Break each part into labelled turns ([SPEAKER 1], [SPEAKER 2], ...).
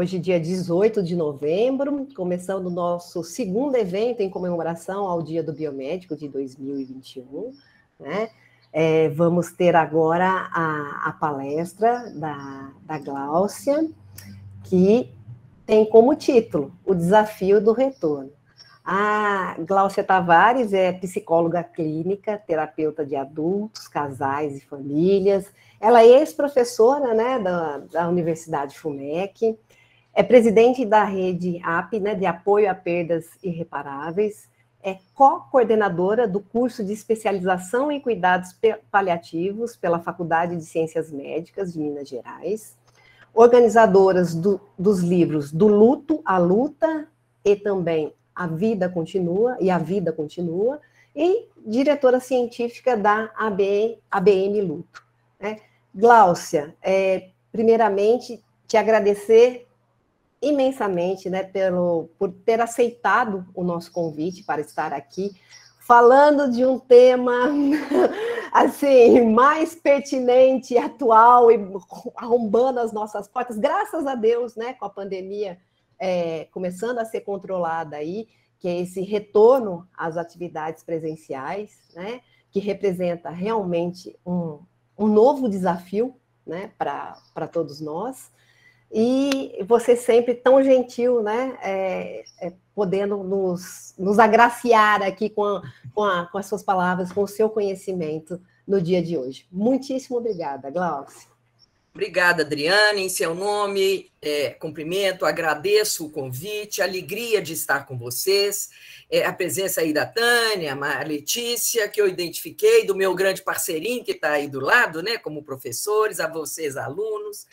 [SPEAKER 1] Hoje, dia 18 de novembro, começando o nosso segundo evento em comemoração ao Dia do Biomédico de 2021, né? Vamos ter agora a palestra da Gláucia, que tem como título O Desafio do Retorno. A Gláucia Tavares é psicóloga clínica, terapeuta de adultos, casais e famílias. Ela é ex-professora, né, da Universidade FUMEC, é presidente da rede AP, né, de apoio a perdas irreparáveis, é co-coordenadora do curso de especialização em cuidados paliativos pela Faculdade de Ciências Médicas de Minas Gerais, organizadoras dos livros Do Luto à Luta e também A Vida Continua, e diretora científica da ABM Luto. Né? Gláucia, primeiramente, te agradecer imensamente, né, por ter aceitado o nosso convite para estar aqui, falando de um tema assim, mais pertinente e atual, e arrombando as nossas portas, graças a Deus, né, com a pandemia começando a ser controlada aí, que é esse retorno às atividades presenciais, né, que representa realmente um novo desafio, né, para todos nós. E você sempre tão gentil, né, podendo nos agraciar aqui com as suas palavras, com o seu conhecimento no dia de hoje. Muitíssimo obrigada, Gláucia.
[SPEAKER 2] Obrigada, Adriane, em seu nome, cumprimento, agradeço o convite, alegria de estar com vocês, a presença aí da Tânia, a Letícia, que eu identifiquei, do meu grande parceirinho que está aí do lado, né, como professores, a vocês, alunos,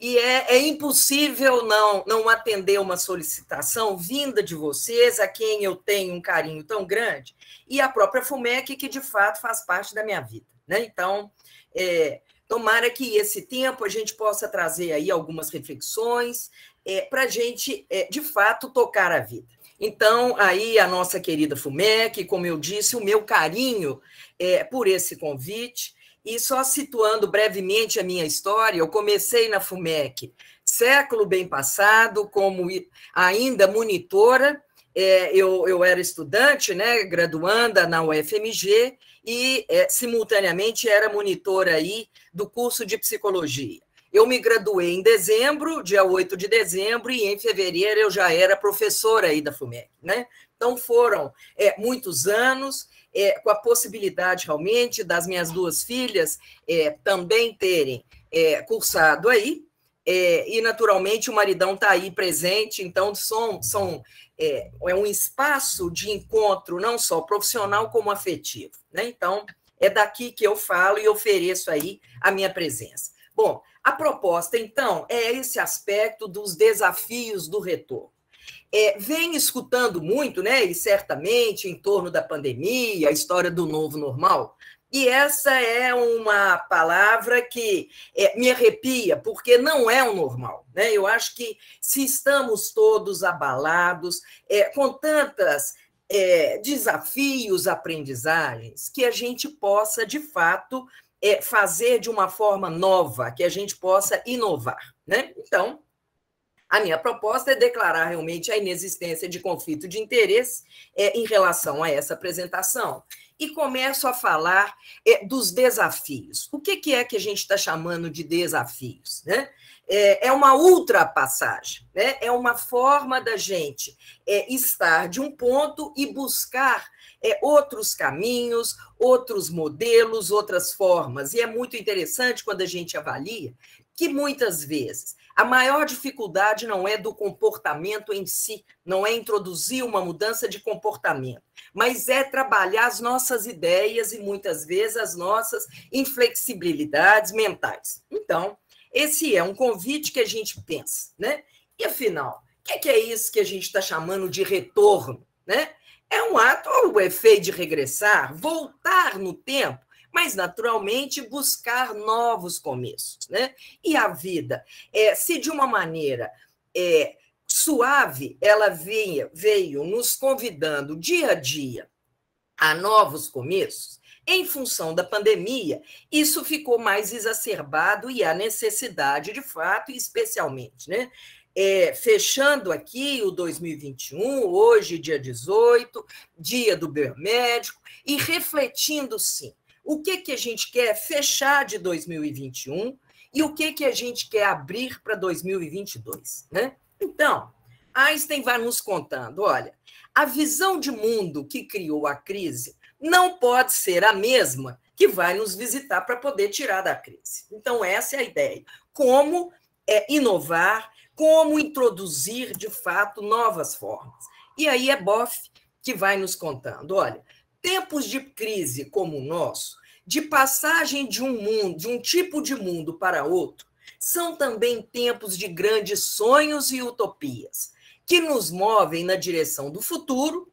[SPEAKER 2] e é impossível não atender uma solicitação vinda de vocês, a quem eu tenho um carinho tão grande, e a própria FUMEC, que de fato faz parte da minha vida, né? Então, tomara que esse tempo a gente possa trazer aí algumas reflexões para a gente, de fato, tocar a vida. Então, aí a nossa querida FUMEC, como eu disse, o meu carinho por esse convite. E só situando brevemente a minha história, eu comecei na FUMEC século bem passado, como ainda monitora, eu era estudante, né, graduanda na UFMG, e simultaneamente era monitora aí do curso de psicologia. Eu me graduei em dezembro, dia 8 de dezembro, e em fevereiro eu já era professora aí da FUMEC, né? Então foram muitos anos, com a possibilidade realmente das minhas duas filhas também terem cursado aí, e naturalmente o maridão está aí presente, então é um espaço de encontro não só profissional como afetivo, né? Então é daqui que eu falo e ofereço aí a minha presença. Bom, a proposta então é esse aspecto dos desafios do retorno. Vem escutando muito, né, e certamente em torno da pandemia, a história do novo normal, e essa é uma palavra que me arrepia, porque não é o normal, né? Eu acho que se estamos todos abalados, com tantos desafios, aprendizagens, que a gente possa, de fato, fazer de uma forma nova, que a gente possa inovar, né? Então, a minha proposta é declarar realmente a inexistência de conflito de interesse em relação a essa apresentação. E começo a falar dos desafios. O que é que a gente está chamando de desafios? Né? É uma ultrapassagem, né? É uma forma da gente estar de um ponto e buscar outros caminhos, outros modelos, outras formas. E é muito interessante quando a gente avalia que muitas vezes a maior dificuldade não é do comportamento em si, não é introduzir uma mudança de comportamento, mas é trabalhar as nossas ideias e, muitas vezes, as nossas inflexibilidades mentais. Então, esse é um convite que a gente pensa, né? E, afinal, o que é isso que a gente está chamando de retorno, né? É um ato, ou o efeito de regressar, voltar no tempo, mas, naturalmente, buscar novos começos, né? E a vida, se de uma maneira suave, ela veio nos convidando dia a dia a novos começos, Em função da pandemia, isso ficou mais exacerbado e há necessidade, de fato, especialmente, né? Fechando aqui o 2021, hoje, dia 18, dia do biomédico, e refletindo, sim, o que a gente quer fechar de 2021 e o que a gente quer abrir para 2022, né? Então, Einstein vai nos contando, olha, a visão de mundo que criou a crise não pode ser a mesma que vai nos visitar para poder tirar da crise. Então, essa é a ideia. Como inovar, como introduzir, de fato, novas formas. E aí é Boff que vai nos contando, olha, tempos de crise como o nosso, de passagem de um mundo, de um tipo de mundo para outro, são também tempos de grandes sonhos e utopias, que nos movem na direção do futuro,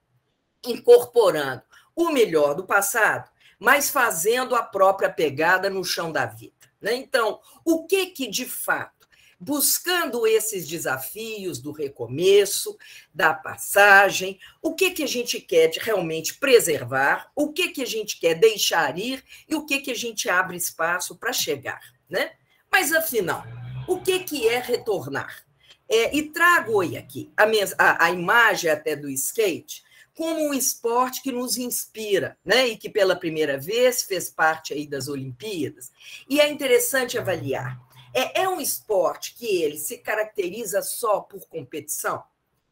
[SPEAKER 2] incorporando o melhor do passado, mas fazendo a própria pegada no chão da vida, né? Então, o que de fato, buscando esses desafios do recomeço, da passagem, o que a gente quer realmente preservar, o que a gente quer deixar ir e o que a gente abre espaço para chegar, né? Mas, afinal, o que é retornar? E trago hoje aqui a imagem até do skate como um esporte que nos inspira, né? E que pela primeira vez fez parte aí das Olimpíadas. E é interessante avaliar. É um esporte que ele se caracteriza só por competição?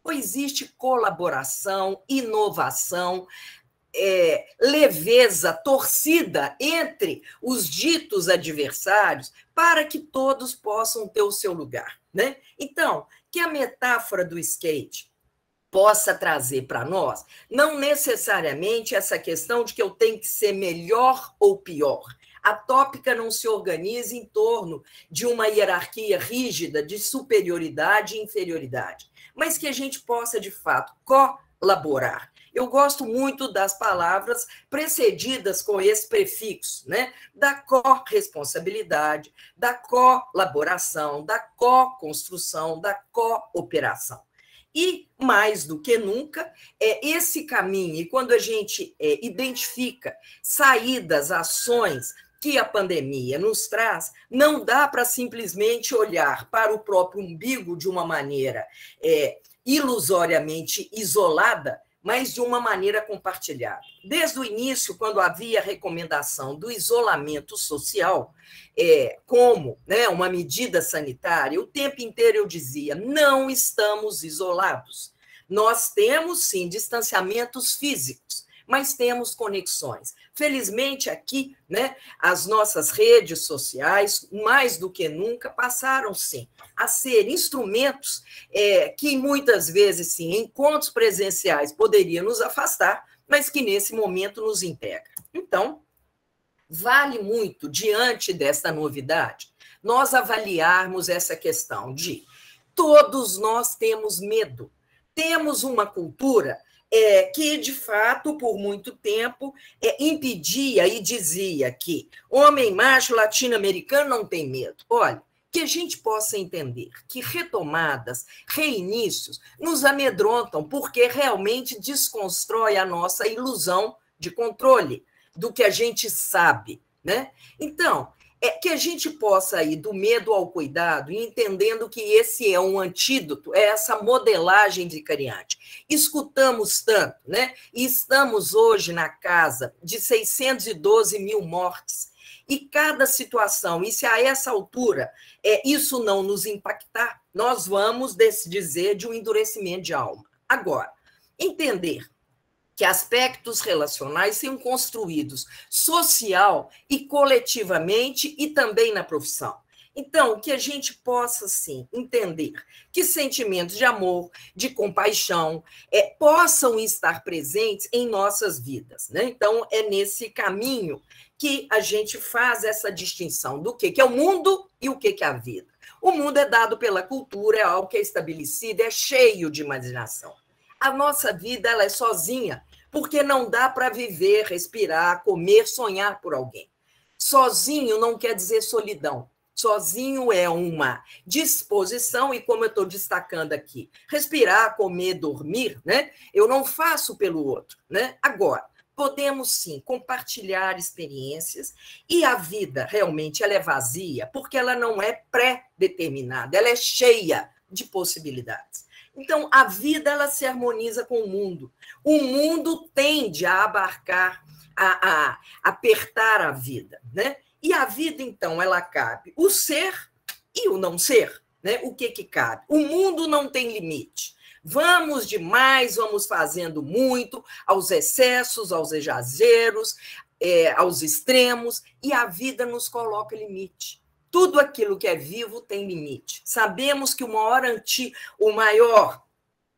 [SPEAKER 2] Ou existe colaboração, inovação, leveza, torcida entre os ditos adversários para que todos possam ter o seu lugar, né? Então, que a metáfora do skate possa trazer para nós, não necessariamente essa questão de que eu tenho que ser melhor ou pior. A tópica não se organiza em torno de uma hierarquia rígida de superioridade e inferioridade, mas que a gente possa, de fato, colaborar. Eu gosto muito das palavras precedidas com esse prefixo, né? Da corresponsabilidade, da colaboração, da co-construção, da cooperação. E, mais do que nunca, esse caminho, e quando a gente identifica saídas, ações que a pandemia nos traz, não dá para simplesmente olhar para o próprio umbigo de uma maneira ilusoriamente isolada, mas de uma maneira compartilhada. Desde o início, quando havia a recomendação do isolamento social, como, né, uma medida sanitária, o tempo inteiro eu dizia, não estamos isolados. Nós temos, sim, distanciamentos físicos, mas temos conexões. Felizmente, aqui, né, as nossas redes sociais, mais do que nunca, passaram, sim, a ser instrumentos que muitas vezes, sim, encontros presenciais poderiam nos afastar, mas que nesse momento nos integra. Então, vale muito, diante desta novidade, nós avaliarmos essa questão de todos nós temos medo, temos uma cultura que, de fato, por muito tempo, impedia e dizia que homem macho latino-americano não tem medo. Olha, que a gente possa entender que retomadas, reinícios, nos amedrontam, porque realmente desconstrói a nossa ilusão de controle do que a gente sabe, né? Então, que a gente possa ir do medo ao cuidado, entendendo que esse é um antídoto, é essa modelagem vicariante. Escutamos tanto, né? E estamos hoje na casa de 612 mil mortes, e cada situação, e se a essa altura isso não nos impactar, nós vamos dizer de um endurecimento de alma. Agora, entender que aspectos relacionais são construídos social e coletivamente e também na profissão. Então, que a gente possa, sim, entender que sentimentos de amor, de compaixão, possam estar presentes em nossas vidas, né? Então, é nesse caminho que a gente faz essa distinção do que é o mundo e o que é a vida. O mundo é dado pela cultura, é algo que é estabelecido, é cheio de imaginação. A nossa vida ela é sozinha, porque não dá para viver, respirar, comer, sonhar por alguém. Sozinho não quer dizer solidão. Sozinho é uma disposição, e como eu estou destacando aqui, respirar, comer, dormir, né? Eu não faço pelo outro, né? Agora, podemos sim compartilhar experiências, e a vida realmente ela é vazia porque ela não é pré-determinada, ela é cheia de possibilidades. Então, a vida ela se harmoniza com o mundo. O mundo tende a abarcar, a apertar a vida, né? E a vida, então, ela cabe o ser e o não ser, né? O que cabe? O mundo não tem limite. Vamos demais, vamos fazendo muito, aos excessos, aos exageros, aos extremos, e a vida nos coloca limite. Tudo aquilo que é vivo tem limite. Sabemos que o maior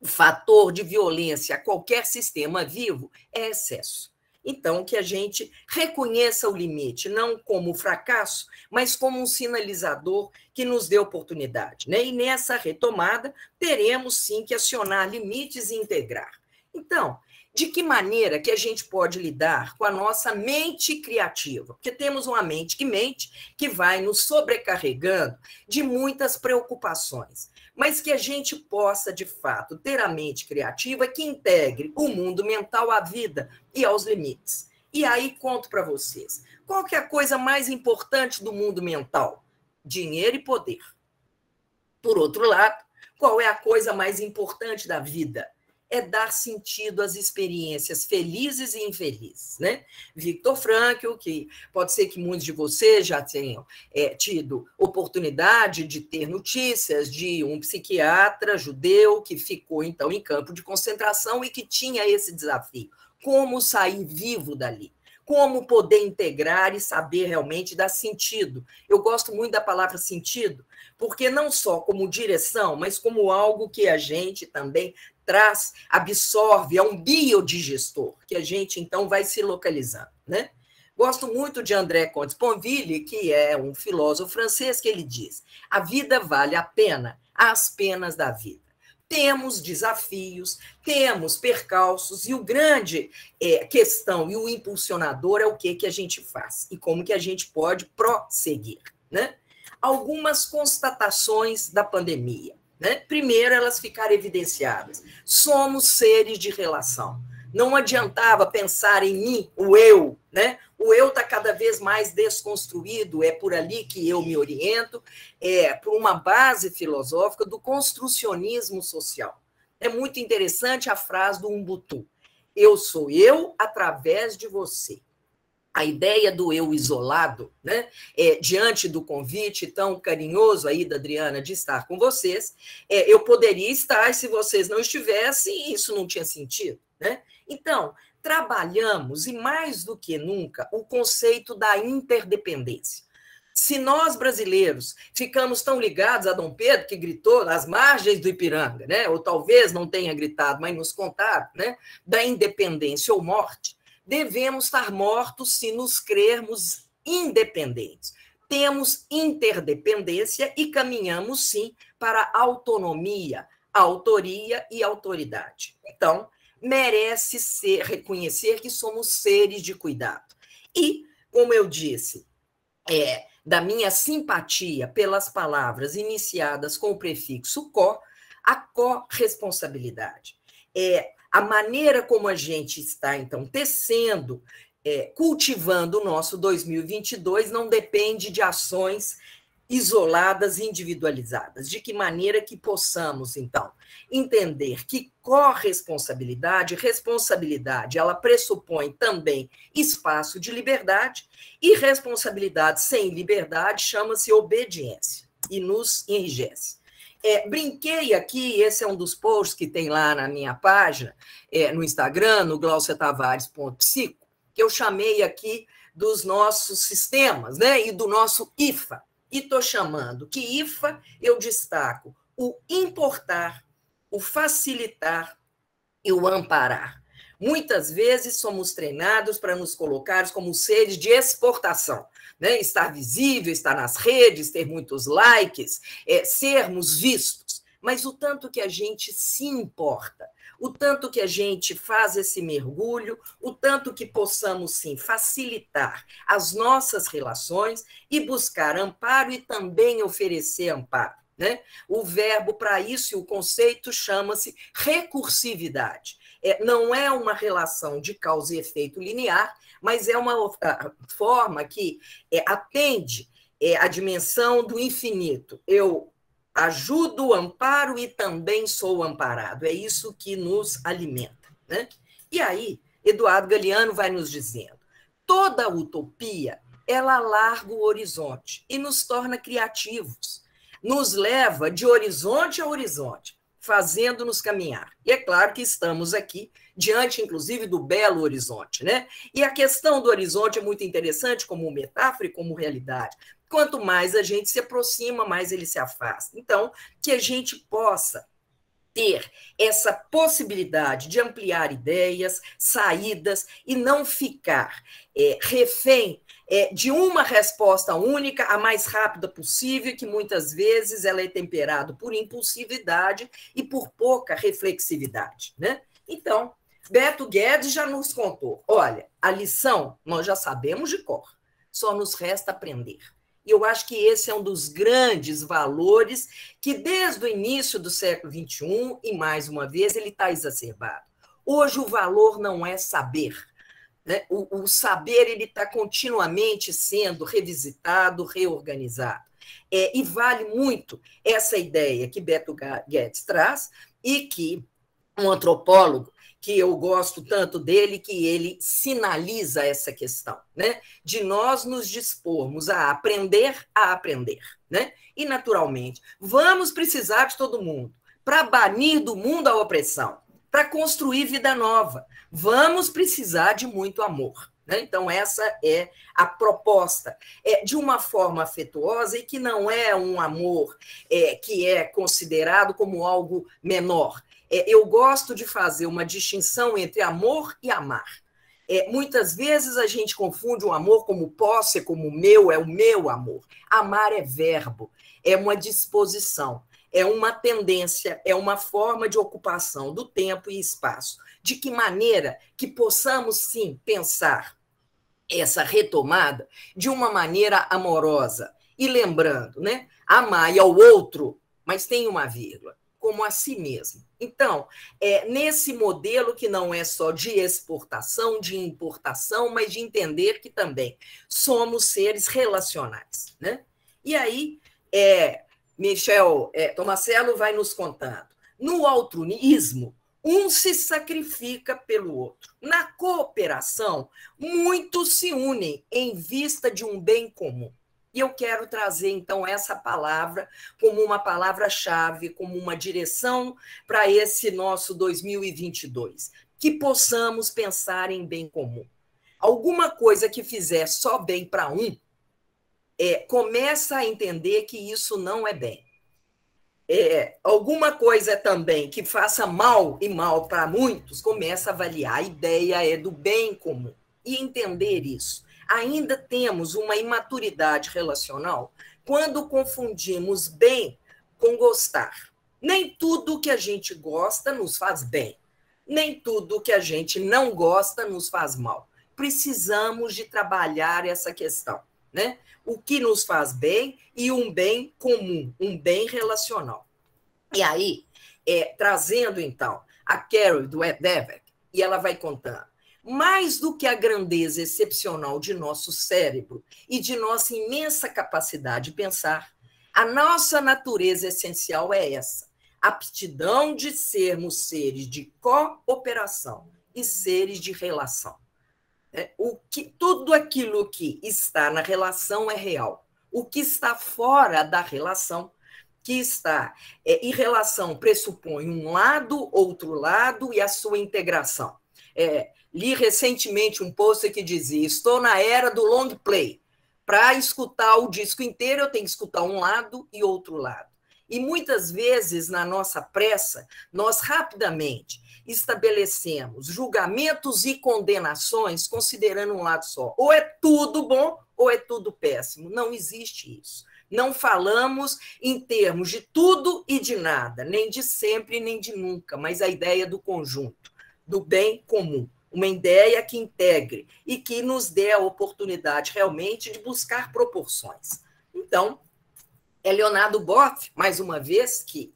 [SPEAKER 2] fator de violência a qualquer sistema vivo é excesso. Então, que a gente reconheça o limite, não como fracasso, mas como um sinalizador que nos dê oportunidade, né? E nessa retomada, teremos sim que acionar limites e integrar. Então, de que maneira que a gente pode lidar com a nossa mente criativa? Porque temos uma mente que vai nos sobrecarregando de muitas preocupações, mas que a gente possa, de fato, ter a mente criativa que integre o mundo mental à vida e aos limites. E aí conto para vocês, qual que é a coisa mais importante do mundo mental? Dinheiro e poder. Por outro lado, qual é a coisa mais importante da vida? É dar sentido às experiências felizes e infelizes, né? Viktor Frankl, que pode ser que muitos de vocês já tenham tido oportunidade de ter notícias de um psiquiatra judeu que ficou, então, em campo de concentração e que tinha esse desafio. Como sair vivo dali? Como poder integrar e saber realmente dar sentido? Eu gosto muito da palavra sentido, porque não só como direção, mas como algo que a gente também traz, absorve, é um biodigestor, que a gente, então, vai se localizando, né? Gosto muito de André Comte-Sponville, que é um filósofo francês, que ele diz: a vida vale a pena às penas da vida. Temos desafios, temos percalços, e o grande questão e o impulsionador é o que a gente faz e como que a gente pode prosseguir, né? Algumas constatações da pandemia, né? Primeiro, elas ficaram evidenciadas. Somos seres de relação. Não adiantava pensar em mim, o eu, né? O eu está cada vez mais desconstruído, é por ali que eu me oriento, por uma base filosófica do construcionismo social. É muito interessante a frase do Ubuntu: eu sou eu através de você. A ideia do eu isolado, né? Diante do convite tão carinhoso aí da Adriana de estar com vocês, eu poderia estar, se vocês não estivessem, isso não tinha sentido, né? Então, trabalhamos, e mais do que nunca, o conceito da interdependência. Se nós, brasileiros, ficamos tão ligados a Dom Pedro, que gritou nas margens do Ipiranga, né? Ou talvez não tenha gritado, mas nos contaram, né? Da independência ou morte, devemos estar mortos se nos crermos independentes. Temos interdependência e caminhamos, sim, para autonomia, autoria e autoridade. Então, merece reconhecer que somos seres de cuidado. E, como eu disse, da minha simpatia pelas palavras iniciadas com o prefixo co, a corresponsabilidade. A maneira como a gente está, então, tecendo, cultivando o nosso 2022 não depende de ações isoladas e individualizadas. De que maneira que possamos, então, entender que corresponsabilidade, responsabilidade, ela pressupõe também espaço de liberdade, e responsabilidade sem liberdade chama-se obediência e nos enrijece. Brinquei aqui, esse é um dos posts que tem lá na minha página, no Instagram, no glauciatavares.psico, que eu chamei aqui dos nossos sistemas, né, e do nosso IFA. E estou chamando que IFA eu destaco o importar, o facilitar e o amparar. Muitas vezes somos treinados para nos colocar como seres de exportação, né? Estar visível, estar nas redes, ter muitos likes, sermos vistos. Mas o tanto que a gente se importa, o tanto que a gente faz esse mergulho, o tanto que possamos, sim, facilitar as nossas relações e buscar amparo e também oferecer amparo, né? O verbo para isso e o conceito chama-se recursividade. não é uma relação de causa e efeito linear, mas é uma forma que atende a dimensão do infinito. Eu ajudo, amparo e também sou amparado. É isso que nos alimenta, né? E aí, Eduardo Galeano vai nos dizendo, toda utopia, ela alarga o horizonte e nos torna criativos, nos leva de horizonte a horizonte, fazendo-nos caminhar. E é claro que estamos aqui diante, inclusive, do belo horizonte, né? E a questão do horizonte é muito interessante como metáfora e como realidade. Quanto mais a gente se aproxima, mais ele se afasta. Então, que a gente possa ter essa possibilidade de ampliar ideias, saídas, e não ficar refém de uma resposta única, a mais rápida possível, que muitas vezes ela é temperada por impulsividade e por pouca reflexividade, né? Então, Beto Guedes já nos contou, olha, a lição nós já sabemos de cor, só nos resta aprender. E eu acho que esse é um dos grandes valores que, desde o início do século XXI, e mais uma vez, ele está exacerbado. Hoje, o valor não é saber. Né? O saber ele está continuamente sendo revisitado, reorganizado. E vale muito essa ideia que Beto Guedes traz e que um antropólogo, que eu gosto tanto dele, que ele sinaliza essa questão, né? De nós nos dispormos a aprender, né? E, naturalmente, vamos precisar de todo mundo para banir do mundo a opressão, para construir vida nova. Vamos precisar de muito amor, né? Então, essa é a proposta, de uma forma afetuosa e que não é um amor que é considerado como algo menor. Eu gosto de fazer uma distinção entre amor e amar. Muitas vezes a gente confunde o amor como posse, como meu, é o meu amor. Amar é verbo, é uma disposição, é uma tendência, é uma forma de ocupação do tempo e espaço. De que maneira que possamos, sim, pensar essa retomada de uma maneira amorosa. E lembrando, né? Amar ao outro, mas tem uma vírgula, como a si mesmo. Então, nesse modelo que não é só de exportação, de importação, mas de entender que também somos seres relacionais, né? E aí, Michel Tomasello vai nos contando. No altruísmo, um se sacrifica pelo outro. Na cooperação, muitos se unem em vista de um bem comum. E eu quero trazer, então, essa palavra como uma palavra-chave, como uma direção para esse nosso 2022. Que possamos pensar em bem comum. Alguma coisa que fizer só bem para um, começa a entender que isso não é bem. Alguma coisa também que faça mal e mal para muitos, começa a avaliar. A ideia é do bem comum. E entender isso. Ainda temos uma imaturidade relacional quando confundimos bem com gostar. Nem tudo que a gente gosta nos faz bem. Nem tudo que a gente não gosta nos faz mal. Precisamos de trabalhar essa questão, né? O que nos faz bem e um bem comum, um bem relacional. E aí, trazendo, então, a Carol Dweck, e ela vai contando, mais do que a grandeza excepcional de nosso cérebro e de nossa imensa capacidade de pensar, a nossa natureza essencial é essa, a aptidão de sermos seres de cooperação e seres de relação. Tudo aquilo que está na relação é real. O que está fora da relação, e relação pressupõe um lado, outro lado e a sua integração. Li recentemente um post que dizia: estou na era do long play. Para escutar o disco inteiro, eu tenho que escutar um lado e outro lado. E muitas vezes, na nossa pressa, nós rapidamente estabelecemos julgamentos e condenações considerando um lado só. Ou é tudo bom, ou é tudo péssimo. Não existe isso. Não falamos em termos de tudo e de nada, nem de sempre, nem de nunca, mas a ideia do conjunto, do bem comum. Uma ideia que integre e que nos dê a oportunidade realmente de buscar proporções. Então, Leonardo Boff, mais uma vez, que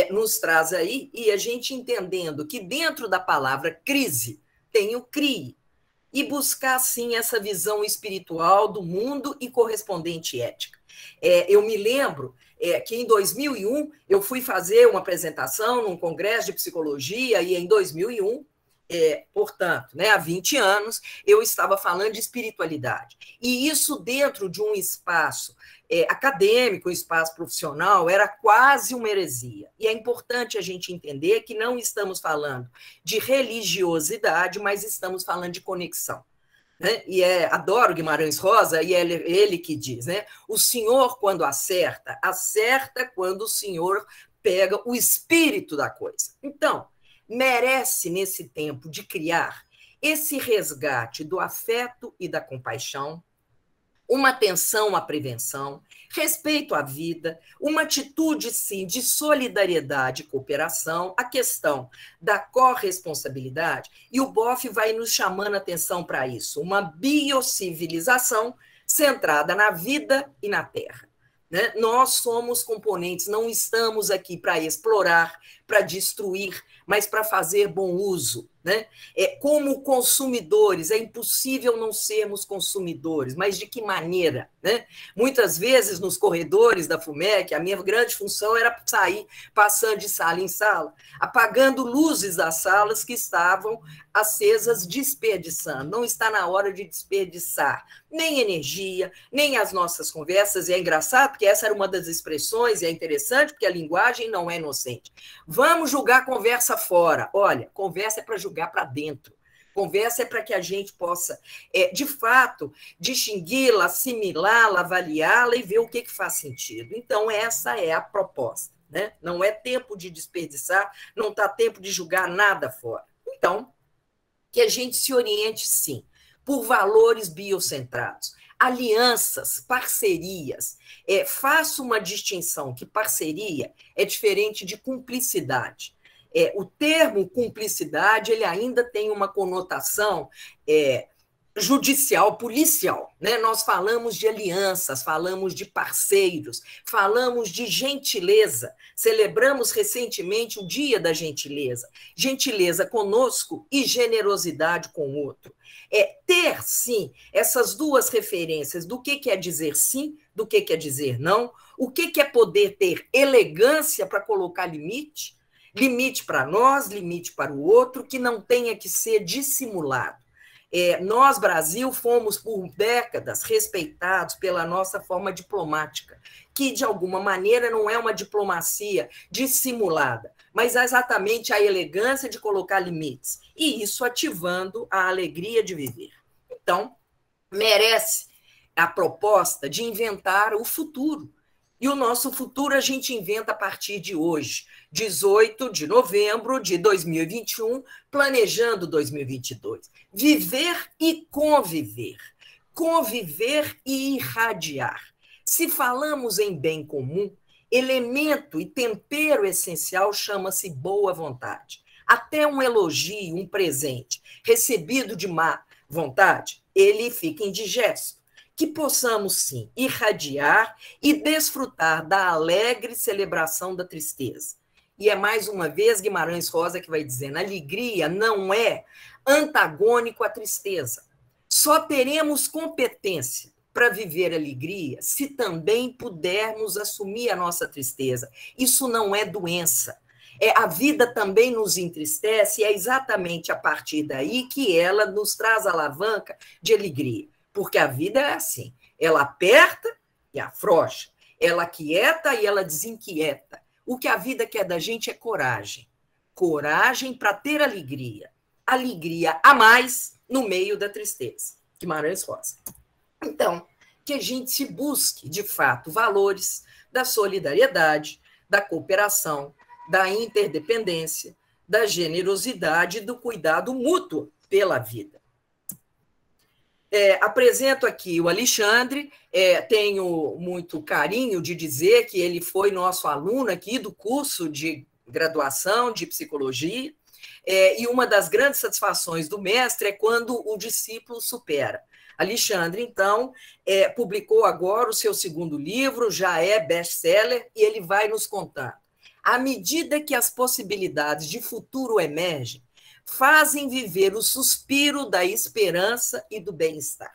[SPEAKER 2] nos traz aí, e a gente entendendo que dentro da palavra crise tem o CRIE, e buscar, sim, essa visão espiritual do mundo e correspondente ética. Eu me lembro que em 2001 eu fui fazer uma apresentação num congresso de psicologia, e em 2001, portanto, há 20 anos, eu estava falando de espiritualidade. E isso dentro de um espaço acadêmico, um espaço profissional, era quase uma heresia. E é importante a gente entender que não estamos falando de religiosidade, mas estamos falando de conexão. E adoro Guimarães Rosa, e é ele que diz, o senhor, quando acerta, acerta quando o senhor pega o espírito da coisa. Então, merece, nesse tempo de criar, esse resgate do afeto e da compaixão, uma atenção à prevenção, respeito à vida, uma atitude, sim, de solidariedade e cooperação, a questão da corresponsabilidade, e o BOF vai nos chamando a atenção para isso, uma biocivilização centrada na vida e na terra. Nós somos componentes, não estamos aqui para explorar, para destruir, mas para fazer bom uso. Como consumidores, é impossível não sermos consumidores, mas de que maneira? Muitas vezes, nos corredores da FUMEC, a minha grande função era sair passando de sala em sala, apagando luzes das salas que estavam acesas, desperdiçando. Não está na hora de desperdiçar nem energia, nem as nossas conversas, e é engraçado, porque essa era uma das expressões, e é interessante, porque a linguagem não é inocente. Vamos julgar conversa fora. Olha, conversa é para julgar para dentro. Conversa é para que a gente possa, de fato, distingui-la, assimilá-la, avaliá-la e ver o que faz sentido. Então, essa é a proposta. Não é tempo de desperdiçar, não está tempo de julgar nada fora. Então, que a gente se oriente, sim, por valores biocentrados, alianças, parcerias. Faço uma distinção, que parceria é diferente de cumplicidade. O termo cumplicidade ele ainda tem uma conotação judicial, policial. Nós falamos de alianças, falamos de parceiros, falamos de gentileza. Celebramos recentemente o Dia da Gentileza. Gentileza conosco e generosidade com o outro. Ter, sim, essas duas referências do que é dizer sim, do que é dizer não, o que é poder ter elegância para colocar limite, limite para nós, limite para o outro, que não tenha que ser dissimulado. Nós, Brasil, fomos por décadas respeitados pela nossa forma diplomática, que, de alguma maneira, não é uma diplomacia dissimulada, mas é exatamente a elegância de colocar limites, e isso ativando a alegria de viver. Então, merece a proposta de inventar o futuro. E o nosso futuro a gente inventa a partir de hoje, 18 de novembro de 2021, planejando 2022. Viver e conviver. Conviver e irradiar. Se falamos em bem comum, elemento e tempero essencial chama-se boa vontade. Até um elogio, um presente, recebido de má vontade, ele fica indigesto. Que possamos, sim, irradiar e desfrutar da alegre celebração da tristeza. E é mais uma vez Guimarães Rosa que vai dizendo, a alegria não é antagônico à tristeza. Só teremos competência para viver alegria se também pudermos assumir a nossa tristeza. Isso não é doença. A vida também nos entristece e é exatamente a partir daí que ela nos traz a alavanca de alegria. Porque a vida é assim, ela aperta e afrouxa, ela aquieta e ela desinquieta. O que a vida quer da gente é coragem. Coragem para ter alegria. Alegria a mais no meio da tristeza. Guimarães Rosa. Então, que a gente se busque, de fato, valores da solidariedade, da cooperação, da interdependência, da generosidade e do cuidado mútuo pela vida. Apresento aqui o Alexandre, tenho muito carinho de dizer que ele foi nosso aluno aqui do curso de graduação de psicologia, e uma das grandes satisfações do mestre é quando o discípulo supera. Alexandre, então, publicou agora o seu segundo livro, já é best-seller, e ele vai nos contar À medida que as possibilidades de futuro emergem, fazem viver o suspiro da esperança e do bem-estar,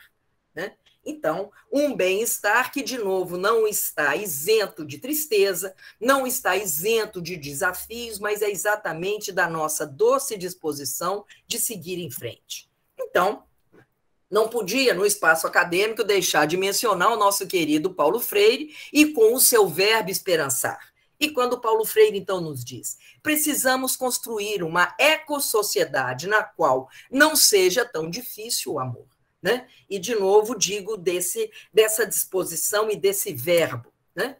[SPEAKER 2] né? Então, um bem-estar que, de novo, não está isento de tristeza, não está isento de desafios, mas é exatamente da nossa doce disposição de seguir em frente. Então, não podia, no espaço acadêmico, deixar de mencionar o nosso querido Paulo Freire e com o seu verbo esperançar. E quando Paulo Freire, então, nos diz: precisamos construir uma ecossociedade na qual não seja tão difícil o amor. Né? E, de novo, digo dessa disposição e desse verbo. Né?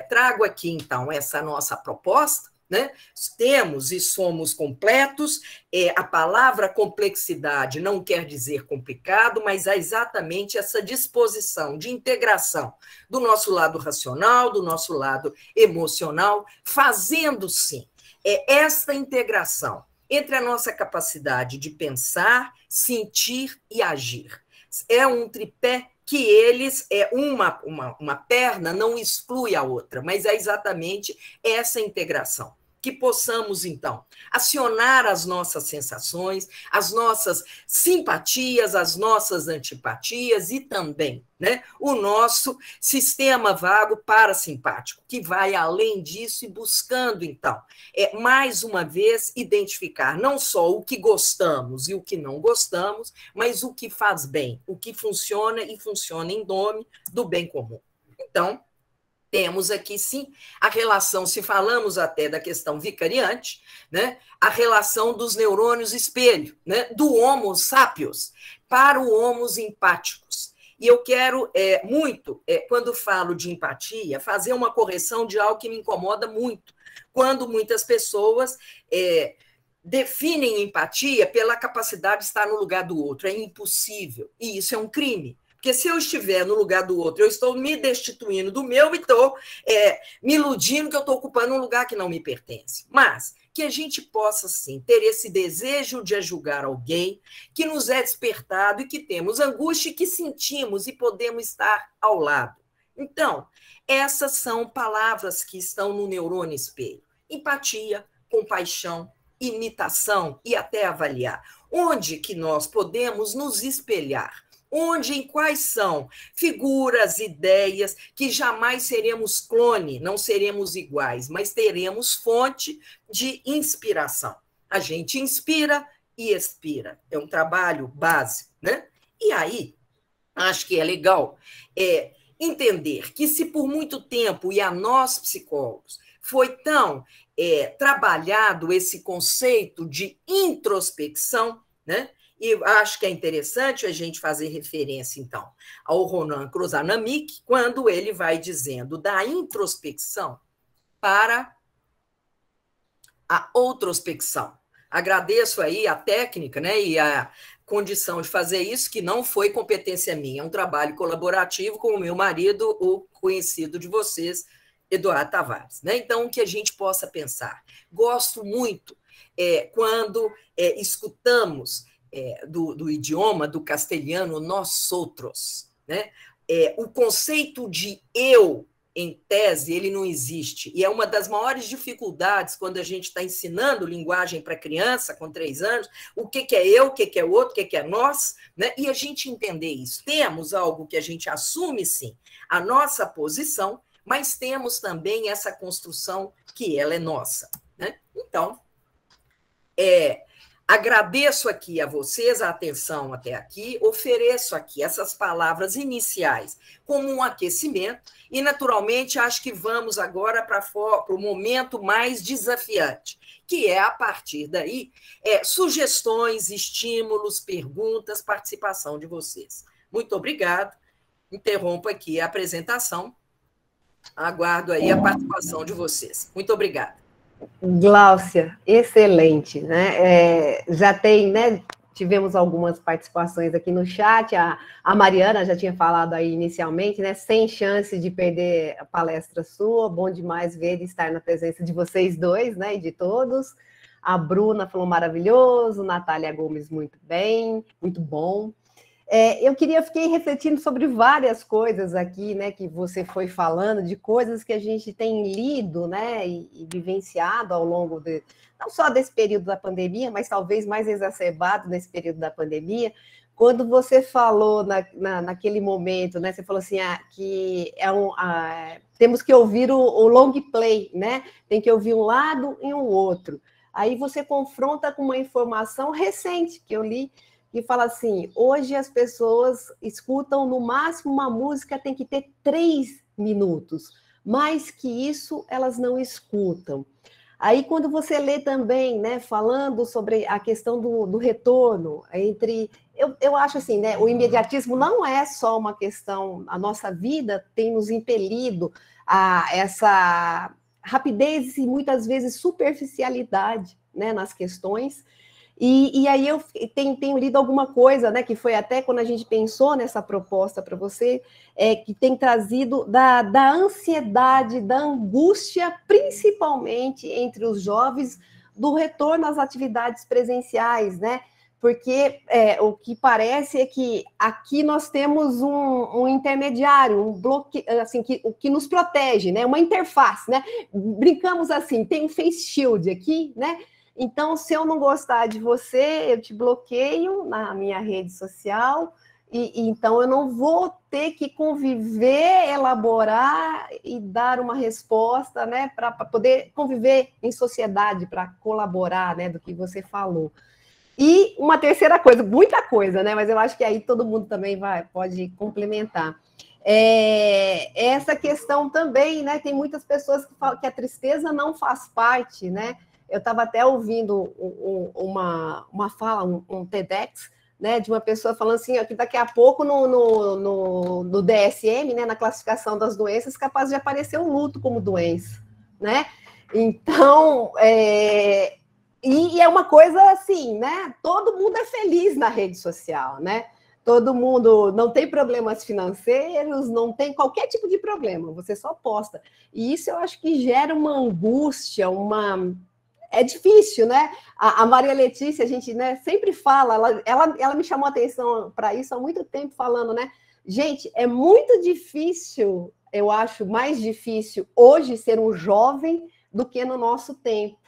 [SPEAKER 2] Trago aqui, então, essa nossa proposta. Né? Temos e somos completos. A palavra complexidade não quer dizer complicado, mas é exatamente essa disposição de integração do nosso lado racional, do nosso lado emocional, fazendo, sim, esta integração entre a nossa capacidade de pensar, sentir e agir. É um tripé que eles, uma perna não exclui a outra, mas é exatamente essa integração. Que possamos, então, acionar as nossas sensações, as nossas simpatias, as nossas antipatias e também, né, o nosso sistema vago parasimpático, que vai além disso e buscando, então, mais uma vez, identificar não só o que gostamos e o que não gostamos, mas o que faz bem, o que funciona e funciona em nome do bem comum. Então, temos aqui, sim, a relação, se falamos até da questão vicariante, né, a relação dos neurônios espelho, né, do Homo sapiens para o Homo empáticos. E eu quero muito, quando falo de empatia, fazer uma correção de algo que me incomoda muito, quando muitas pessoas definem empatia pela capacidade de estar no lugar do outro. É impossível, e isso é um crime. Porque se eu estiver no lugar do outro, eu estou me destituindo do meu e estou me iludindo que eu estou ocupando um lugar que não me pertence. Mas que a gente possa, sim, ter esse desejo de julgar alguém que nos é despertado e que temos angústia e que sentimos e podemos estar ao lado. Então, essas são palavras que estão no neurônio espelho. Empatia, compaixão, imitação e até avaliar. Onde que nós podemos nos espelhar? Onde, em quais são figuras, ideias, que jamais seremos clone, não seremos iguais, mas teremos fonte de inspiração. A gente inspira e expira. É um trabalho básico, né? E aí, acho que é legal entender que se por muito tempo, e a nós psicólogos, foi tão trabalhado esse conceito de introspecção, né? E acho que é interessante a gente fazer referência, então, ao Ronan Kruzanamik, quando ele vai dizendo da introspecção para a outrospecção. Agradeço aí a técnica, né, e a condição de fazer isso, que não foi competência minha, é um trabalho colaborativo com o meu marido, o conhecido de vocês, Eduardo Tavares. Né? Então, que a gente possa pensar. Gosto muito quando escutamos do idioma, do castelhano, nós outros. Né? O conceito de eu, em tese, ele não existe. E é uma das maiores dificuldades quando a gente está ensinando linguagem para criança com 3 anos, o que é eu, o que é outro, o que é nós, né? E a gente entender isso. Temos algo que a gente assume, sim, a nossa posição, mas temos também essa construção que ela é nossa. Né? Então, agradeço aqui a vocês a atenção até aqui, ofereço aqui essas palavras iniciais como um aquecimento e, naturalmente, acho que vamos agora para o momento mais desafiante, que é, a partir daí, sugestões, estímulos, perguntas, participação de vocês. Muito obrigado. Interrompo aqui a apresentação. Aguardo aí a participação de vocês. Muito obrigada.
[SPEAKER 1] Gláucia, excelente, né? Já tem, né? Tivemos algumas participações aqui no chat, a Mariana já tinha falado aí inicialmente, né? Sem chance de perder a palestra sua, bom demais ver e estar na presença de vocês dois, né? E de todos. A Bruna falou maravilhoso, Natália Gomes, muito bem, muito bom. Fiquei refletindo sobre várias coisas aqui, né, que você foi falando, de coisas que a gente tem lido, né, e vivenciado ao longo não só desse período da pandemia, mas talvez mais exacerbado nesse período da pandemia. Quando você falou naquele momento, né, você falou assim, que temos que ouvir o long play, né, tem que ouvir um lado e um outro. Aí você confronta com uma informação recente que eu li, que fala assim, hoje as pessoas escutam no máximo uma música, tem que ter 3 minutos, mais que isso elas não escutam. Aí quando você lê também, né, falando sobre a questão do retorno, eu acho assim, né, o imediatismo não é só uma questão, a nossa vida tem nos impelido a essa rapidez e muitas vezes superficialidade, né, nas questões. E aí eu tenho lido alguma coisa, né, que foi até quando a gente pensou nessa proposta para você, que tem trazido da ansiedade, da angústia, principalmente entre os jovens, do retorno às atividades presenciais, né? Porque o que parece é que aqui nós temos um intermediário, um bloqueio, assim, que nos protege, né? Uma interface, né? Brincamos assim, tem um face shield aqui, né? Então, se eu não gostar de você, eu te bloqueio na minha rede social, e então eu não vou ter que conviver, elaborar e dar uma resposta, né, para poder conviver em sociedade, para colaborar, né, do que você falou. E uma terceira coisa, muita coisa, né, mas eu acho que aí todo mundo também pode complementar. Essa questão também, né, tem muitas pessoas que falam que a tristeza não faz parte, né. Eu estava até ouvindo uma fala, um TEDx, né, de uma pessoa falando assim, ó, que daqui a pouco no DSM, né, na classificação das doenças, capaz de aparecer o luto como doença, né? Então, e é uma coisa assim, né? Todo mundo é feliz na rede social, né? Todo mundo não tem problemas financeiros, não tem qualquer tipo de problema, você só posta. E isso eu acho que gera uma angústia, é difícil, né? A Maria Letícia, a gente, né, sempre fala, ela me chamou a atenção para isso há muito tempo, falando, né? Gente, é muito difícil, eu acho mais difícil hoje ser um jovem do que no nosso tempo,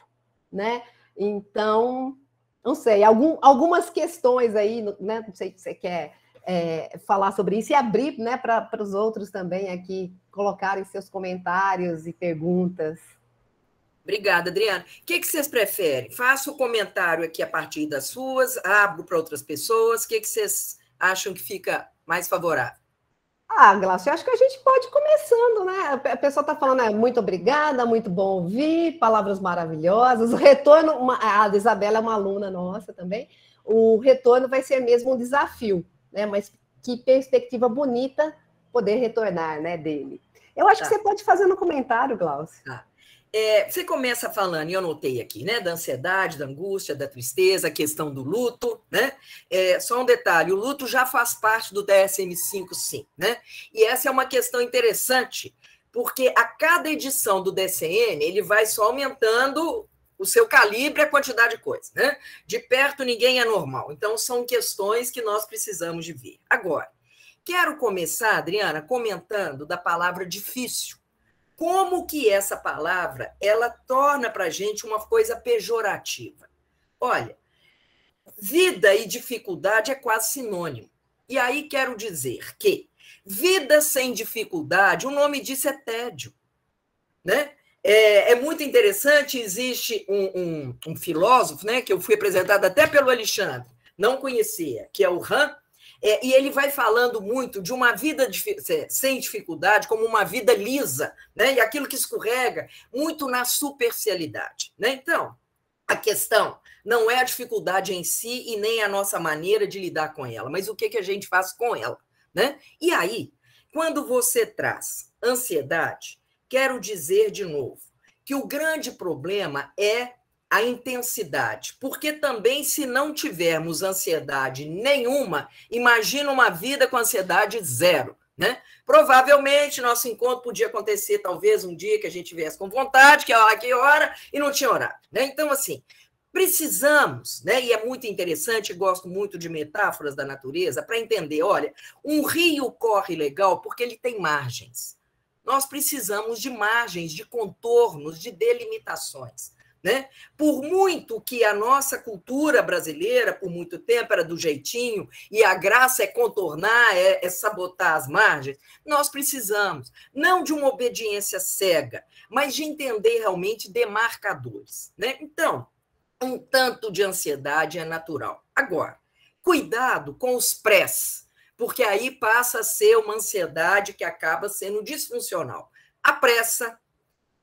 [SPEAKER 1] né? Então, não sei, algumas questões aí, né? Não sei se você quer falar sobre isso e abrir, né, para os outros também aqui colocarem seus comentários e perguntas.
[SPEAKER 2] Obrigada, Adriana. O que vocês preferem? Faço o comentário aqui a partir das suas, abro para outras pessoas. O que vocês acham que fica mais favorável?
[SPEAKER 1] Glaucia, eu acho que a gente pode ir começando, né? A pessoa está falando, muito obrigada, muito bom ouvir, palavras maravilhosas. O retorno, a Isabela é uma aluna nossa também. O retorno vai ser mesmo um desafio, né? Mas que perspectiva bonita poder retornar, né, dele. Eu acho que você pode fazer no comentário, Glaucia.
[SPEAKER 2] Tá. Você começa falando, e eu anotei aqui, né, da ansiedade, da angústia, da tristeza, a questão do luto, né? Só um detalhe, o luto já faz parte do DSM-5, sim, né? E essa é uma questão interessante, porque a cada edição do DCN, ele vai só aumentando o seu calibre, a quantidade de coisa, né? De perto ninguém é normal. Então, são questões que nós precisamos de ver. Agora, quero começar, Adriana, comentando da palavra difícil. Como que essa palavra ela torna para a gente uma coisa pejorativa? Olha, vida e dificuldade é quase sinônimo. E aí quero dizer que vida sem dificuldade, o nome disso é tédio, né? É muito interessante, existe um filósofo, né, que eu fui apresentado até pelo Alexandre, não conhecia, que é o Han, e ele vai falando muito de uma vida sem dificuldade como uma vida lisa, né? E aquilo que escorrega muito na superficialidade, né? Então, a questão não é a dificuldade em si e nem a nossa maneira de lidar com ela, mas o que a gente faz com ela, né? E aí, quando você traz ansiedade, quero dizer de novo que o grande problema é a intensidade, porque também se não tivermos ansiedade nenhuma, imagina uma vida com ansiedade zero, né? Provavelmente nosso encontro podia acontecer talvez um dia que a gente viesse com vontade, que hora, e não tinha horário, né? Então, assim, Precisamos, né? E é muito interessante, gosto muito de metáforas da natureza, para entender, olha, um rio corre legal porque ele tem margens. Nós precisamos de margens, de contornos, de delimitações, né? Por muito que a nossa cultura brasileira, por muito tempo, era do jeitinho, e a graça é contornar, é sabotar as margens, nós precisamos, não de uma obediência cega, mas de entender realmente demarcadores, né? Então, um tanto de ansiedade é natural. Agora, cuidado com os prés, porque aí passa a ser uma ansiedade que acaba sendo disfuncional. A pressa,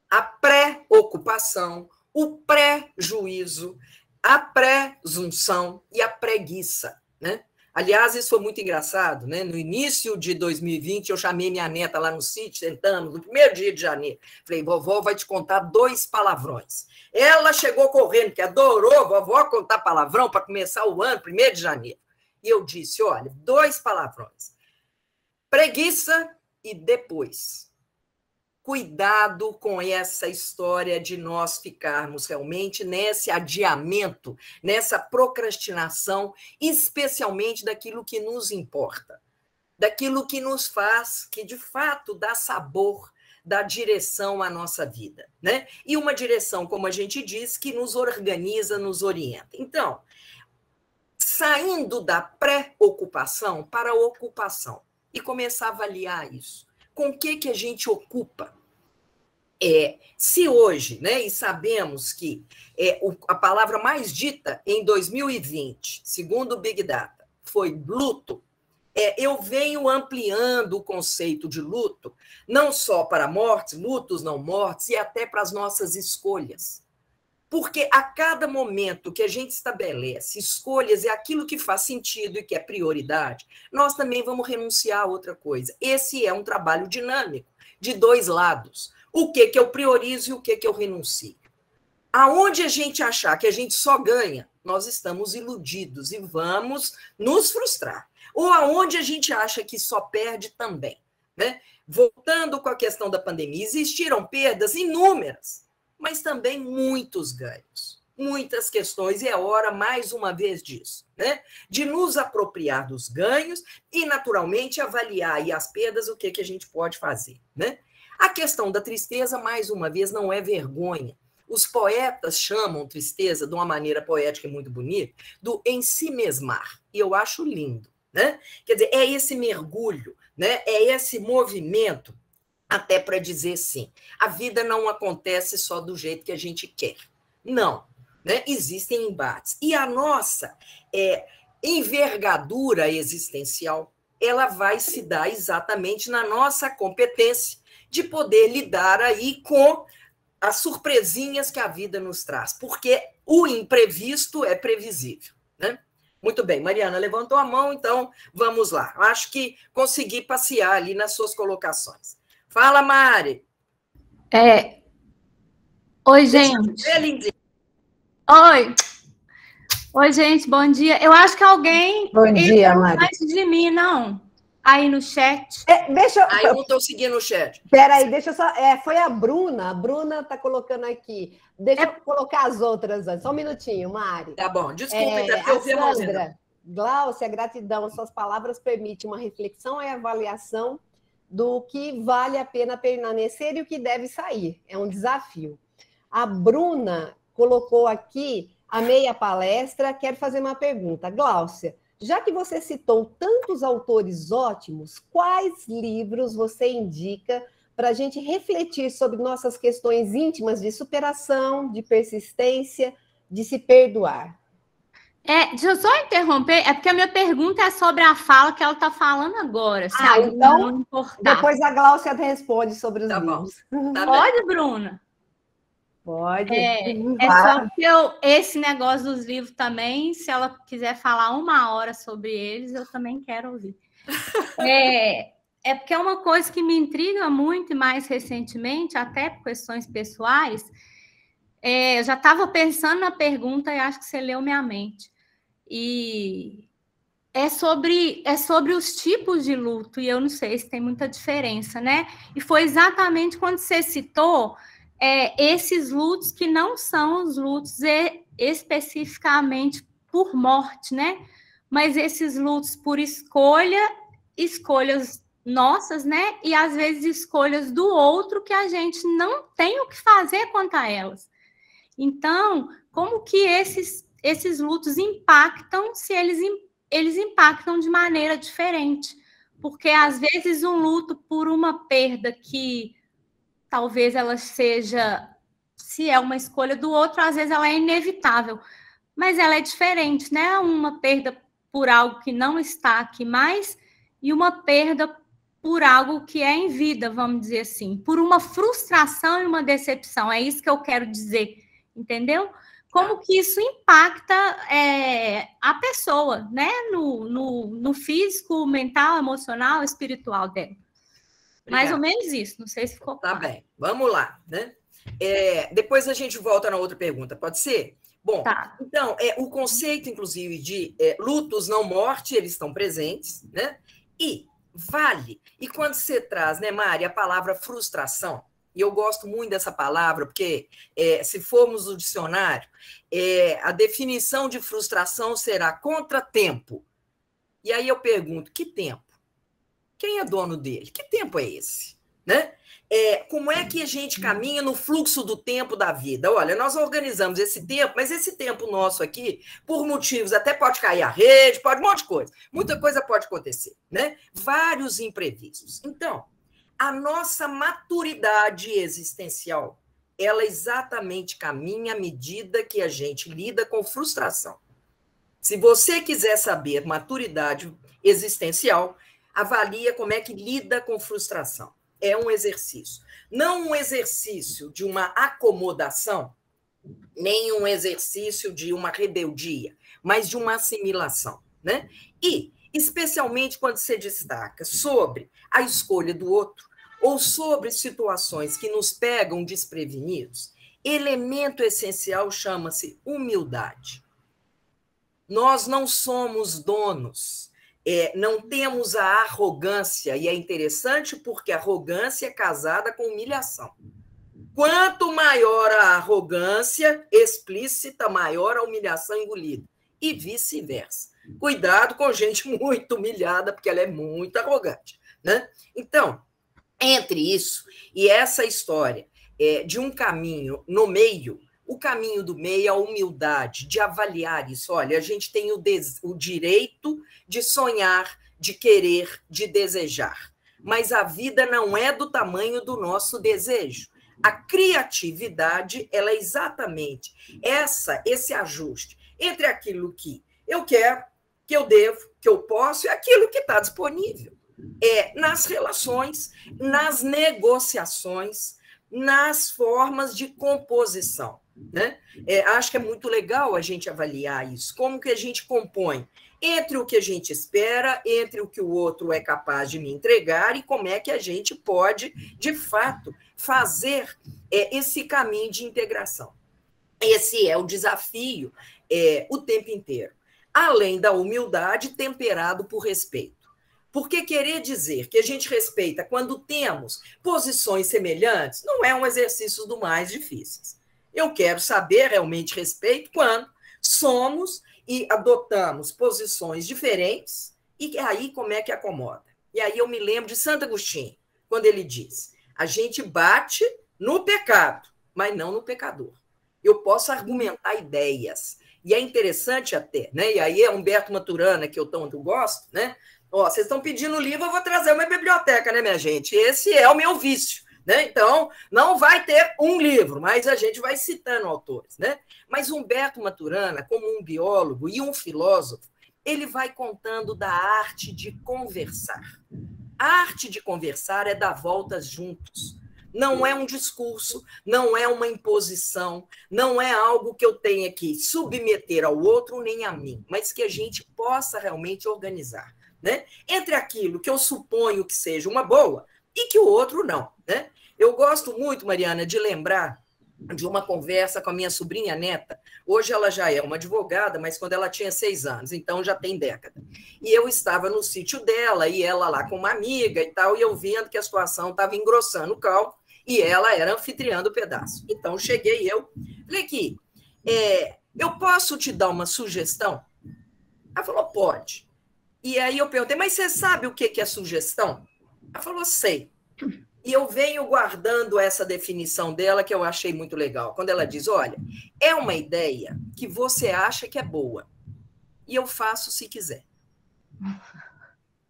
[SPEAKER 2] a preocupação, o pré-juízo, a presunção e a preguiça, né? Aliás, isso foi muito engraçado, né? No início de 2020, eu chamei minha neta lá no sítio, sentando, no primeiro dia de janeiro. Falei, vovó vai te contar 2 palavrões. Ela chegou correndo, que adorou vovó contar palavrão para começar o ano, 1º de janeiro. E eu disse, olha, 2 palavrões. Preguiça e depois. Cuidado com essa história de nós ficarmos realmente nesse adiamento, nessa procrastinação, especialmente daquilo que nos importa, daquilo que nos faz, que de fato dá sabor, dá direção à nossa vida, né? E uma direção, como a gente diz, que nos organiza, nos orienta. Então, saindo da preocupação para a ocupação e começar a avaliar isso. Com o que a gente ocupa? Se hoje, né, e sabemos que a palavra mais dita em 2020, segundo o Big Data, foi luto, eu venho ampliando o conceito de luto, não só para mortes, lutos não mortes, e até para as nossas escolhas. Porque a cada momento que a gente estabelece escolhas, é aquilo que faz sentido e que é prioridade, nós também vamos renunciar a outra coisa. Esse é um trabalho dinâmico, de 2 lados. O que eu priorizo e o que eu renuncio. Aonde a gente achar que a gente só ganha, nós estamos iludidos e vamos nos frustrar. Ou aonde a gente acha que só perde também, né? Voltando com a questão da pandemia, existiram perdas inúmeras, mas também muitos ganhos, muitas questões, e é hora, mais uma vez, disso, né? De nos apropriar dos ganhos e, naturalmente, avaliar aí as perdas, o que a gente pode fazer, né? A questão da tristeza, mais uma vez, não é vergonha. Os poetas chamam tristeza, de uma maneira poética e muito bonita, do ensimesmar, e eu acho lindo, né? Quer dizer, é esse mergulho, né? É esse movimento, até para dizer sim, a vida não acontece só do jeito que a gente quer. Não, né? Existem embates. E a nossa envergadura existencial, ela vai se dar exatamente na nossa competência de poder lidar aí com as surpresinhas que a vida nos traz, porque o imprevisto é previsível, né? Muito bem, Mariana levantou a mão, então vamos lá. Acho que consegui passear ali nas suas colocações. Fala, Mari.
[SPEAKER 3] Oi, gente. Oi, gente, bom dia. Eu acho que alguém...
[SPEAKER 1] Bom dia, Mari.
[SPEAKER 3] Antes de mim, não. Aí no chat.
[SPEAKER 2] Eu não estou seguindo o chat.
[SPEAKER 1] Espera aí, deixa eu só... foi a Bruna está colocando aqui. Deixa eu colocar as outras antes. Só um minutinho, Mari.
[SPEAKER 2] Tá bom, desculpa, porque eu vi a mãozinha.
[SPEAKER 1] Gláucia, gratidão. Suas palavras permitem uma reflexão e avaliação do que vale a pena permanecer e o que deve sair. É um desafio. A Bruna colocou aqui a meia palestra. Quero fazer uma pergunta. Gláucia, já que você citou tantos autores ótimos, quais livros você indica para a gente refletir sobre nossas questões íntimas de superação, de persistência, de se perdoar?
[SPEAKER 3] Deixa eu só interromper, porque a minha pergunta é sobre a fala que ela está falando agora.
[SPEAKER 1] Então, depois a Gláucia responde sobre os livros.
[SPEAKER 3] Pode, Bruna?
[SPEAKER 1] Pode.
[SPEAKER 3] Só que esse negócio dos livros também, se ela quiser falar 1 hora sobre eles, eu também quero ouvir. Porque é uma coisa que me intriga muito, e mais recentemente, até por questões pessoais. Eu já estava pensando na pergunta e acho que você leu minha mente. E é sobre os tipos de luto, e eu não sei se tem muita diferença, né? E foi exatamente quando você citou esses lutos que não são os lutos especificamente por morte, né? Mas esses lutos por escolhas nossas, né? E às vezes escolhas do outro que a gente não tem o que fazer quanto a elas. Então, como que esses lutos impactam se eles impactam de maneira diferente? Porque às vezes um luto por uma perda que talvez ela seja, se é uma escolha do outro, às vezes ela é inevitável, mas ela é diferente, né? Uma perda por algo que não está aqui mais e uma perda por algo que é em vida, vamos dizer assim, por uma frustração e uma decepção. É isso que eu quero dizer, entendeu? Como que isso impacta a pessoa, né? No físico, mental, emocional, espiritual dela. Mais ou menos isso, não sei se ficou claro.
[SPEAKER 2] Tá bem, vamos lá, né? Depois a gente volta na outra pergunta, pode ser? Bom, tá. Então, o conceito, inclusive, de lutos não morte, eles estão presentes, né? E vale. E quando você traz, né, Mari, a palavra frustração, e eu gosto muito dessa palavra, porque se formos no dicionário, a definição de frustração será contratempo. E aí eu pergunto, que tempo? Quem é dono dele? Que tempo é esse? Né? Como é que a gente caminha no fluxo do tempo da vida? Olha, nós organizamos esse tempo, mas esse tempo nosso aqui, por motivos, até pode cair a rede, pode um monte de coisa. Muita coisa pode acontecer, né? Vários imprevistos. Então, a nossa maturidade existencial, ela exatamente caminha à medida que a gente lida com frustração. Se você quiser saber maturidade existencial, avalia como é que lida com frustração. É um exercício. Não um exercício de uma acomodação, nem um exercício de uma rebeldia, mas de uma assimilação, né? E, especialmente quando se destaca sobre a escolha do outro ou sobre situações que nos pegam desprevenidos, elemento essencial chama-se humildade. Nós não somos donos. Não temos a arrogância, e é interessante porque a arrogância é casada com humilhação. Quanto maior a arrogância explícita, maior a humilhação engolida, e vice-versa. Cuidado com gente muito humilhada, porque ela é muito arrogante, né? Então, entre isso e essa história de um caminho no meio, o caminho do meio é a humildade, de avaliar isso. Olha, a gente tem o direito de sonhar, de querer, de desejar. Mas a vida não é do tamanho do nosso desejo. A criatividade, ela é exatamente esse ajuste entre aquilo que eu quero, que eu devo, que eu posso, e aquilo que está disponível. Nas relações, nas negociações, nas formas de composição. Né? Acho que é muito legal a gente avaliar isso, como que a gente compõe entre o que a gente espera, entre o que o outro é capaz de me entregar e como é que a gente pode, de fato, fazer esse caminho de integração. Esse é o desafio o tempo inteiro, além da humildade temperado por respeito. Porque querer dizer que a gente respeita quando temos posições semelhantes não é um exercício dos mais difíceis. Eu quero saber realmente respeito quando somos e adotamos posições diferentes, e aí como é que acomoda? E aí eu me lembro de Santo Agostinho, quando ele diz, a gente bate no pecado, mas não no pecador. Eu posso argumentar ideias, e é interessante até, né? E aí é Humberto Maturana, que eu tanto gosto, né? Vocês estão pedindo livro, eu vou trazer uma biblioteca, né, minha gente? Esse é o meu vício. Né? Então, não vai ter um livro, mas a gente vai citando autores. Né? Mas Humberto Maturana, como um biólogo e um filósofo, ele vai contando da arte de conversar. A arte de conversar é dar voltas juntos. Não é um discurso, não é uma imposição, não é algo que eu tenha que submeter ao outro nem a mim, mas que a gente possa realmente organizar. Né? Entre aquilo que eu suponho que seja uma boa e que o outro não. Né? Eu gosto muito, Mariana, de lembrar de uma conversa com a minha sobrinha neta. Hoje ela já é uma advogada, mas quando ela tinha 6 anos, então já tem década. E eu estava no sítio dela, e ela lá com uma amiga e tal, e eu vendo que a situação estava engrossando o caldo, e ela era anfitriã do pedaço. Então cheguei eu, falei aqui, eu posso te dar uma sugestão? Ela falou, pode. E aí eu perguntei, mas você sabe o que é sugestão? Ela falou, sei. E eu venho guardando essa definição dela, que eu achei muito legal. Quando ela diz, olha, é uma ideia que você acha que é boa, e eu faço se quiser.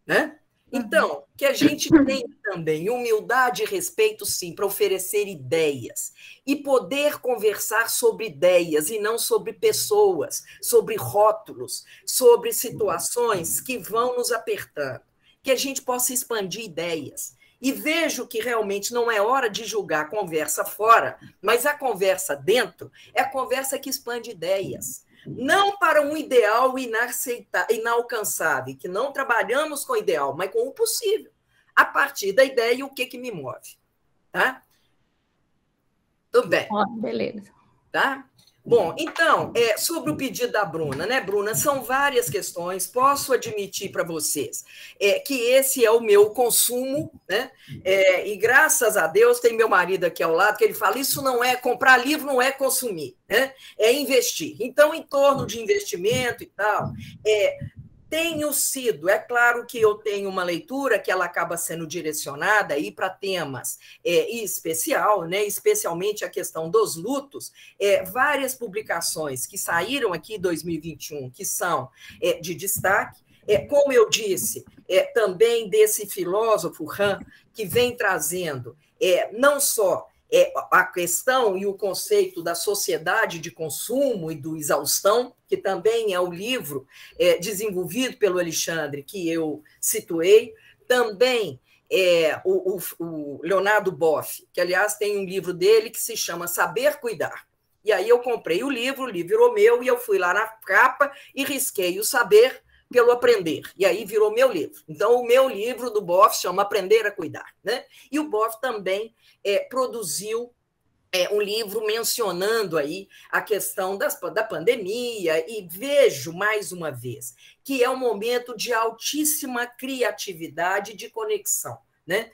[SPEAKER 2] Né? Então, que a gente tenha também humildade e respeito, sim, para oferecer ideias e poder conversar sobre ideias e não sobre pessoas, sobre rótulos, sobre situações que vão nos apertando, que a gente possa expandir ideias. E vejo que realmente não é hora de julgar a conversa fora, mas a conversa dentro é a conversa que expande ideias. Não para um ideal inalcançável, que não trabalhamos com o ideal, mas com o possível. A partir da ideia, o que me move. Tá? Tudo bem.
[SPEAKER 3] Beleza.
[SPEAKER 2] Tá? Bom, então, sobre o pedido da Bruna, né, Bruna? São várias questões. Posso admitir para vocês que esse é o meu consumo, né? E graças a Deus tem meu marido aqui ao lado que ele fala: isso não é comprar livro, não é consumir, né? É investir. Então, em torno de investimento e tal, tenho sido, é claro que eu tenho uma leitura que ela acaba sendo direcionada aí para temas em especial, né, especialmente a questão dos lutos, várias publicações que saíram aqui em 2021, que são de destaque, como eu disse, também desse filósofo Han, que vem trazendo não só a questão e o conceito da sociedade de consumo e do exaustão, que também é o livro desenvolvido pelo Alexandre, que eu situei, também o Leonardo Boff, que, aliás, tem um livro dele que se chama Saber Cuidar. E aí eu comprei o livro virou meu, e eu fui lá na capa e risquei o saber pelo aprender, e aí virou meu livro. Então, o meu livro do Boff chama Aprender a Cuidar, né? E o Boff também produziu um livro mencionando aí a questão da pandemia, e vejo, mais uma vez, que é um momento de altíssima criatividade e de conexão. Né?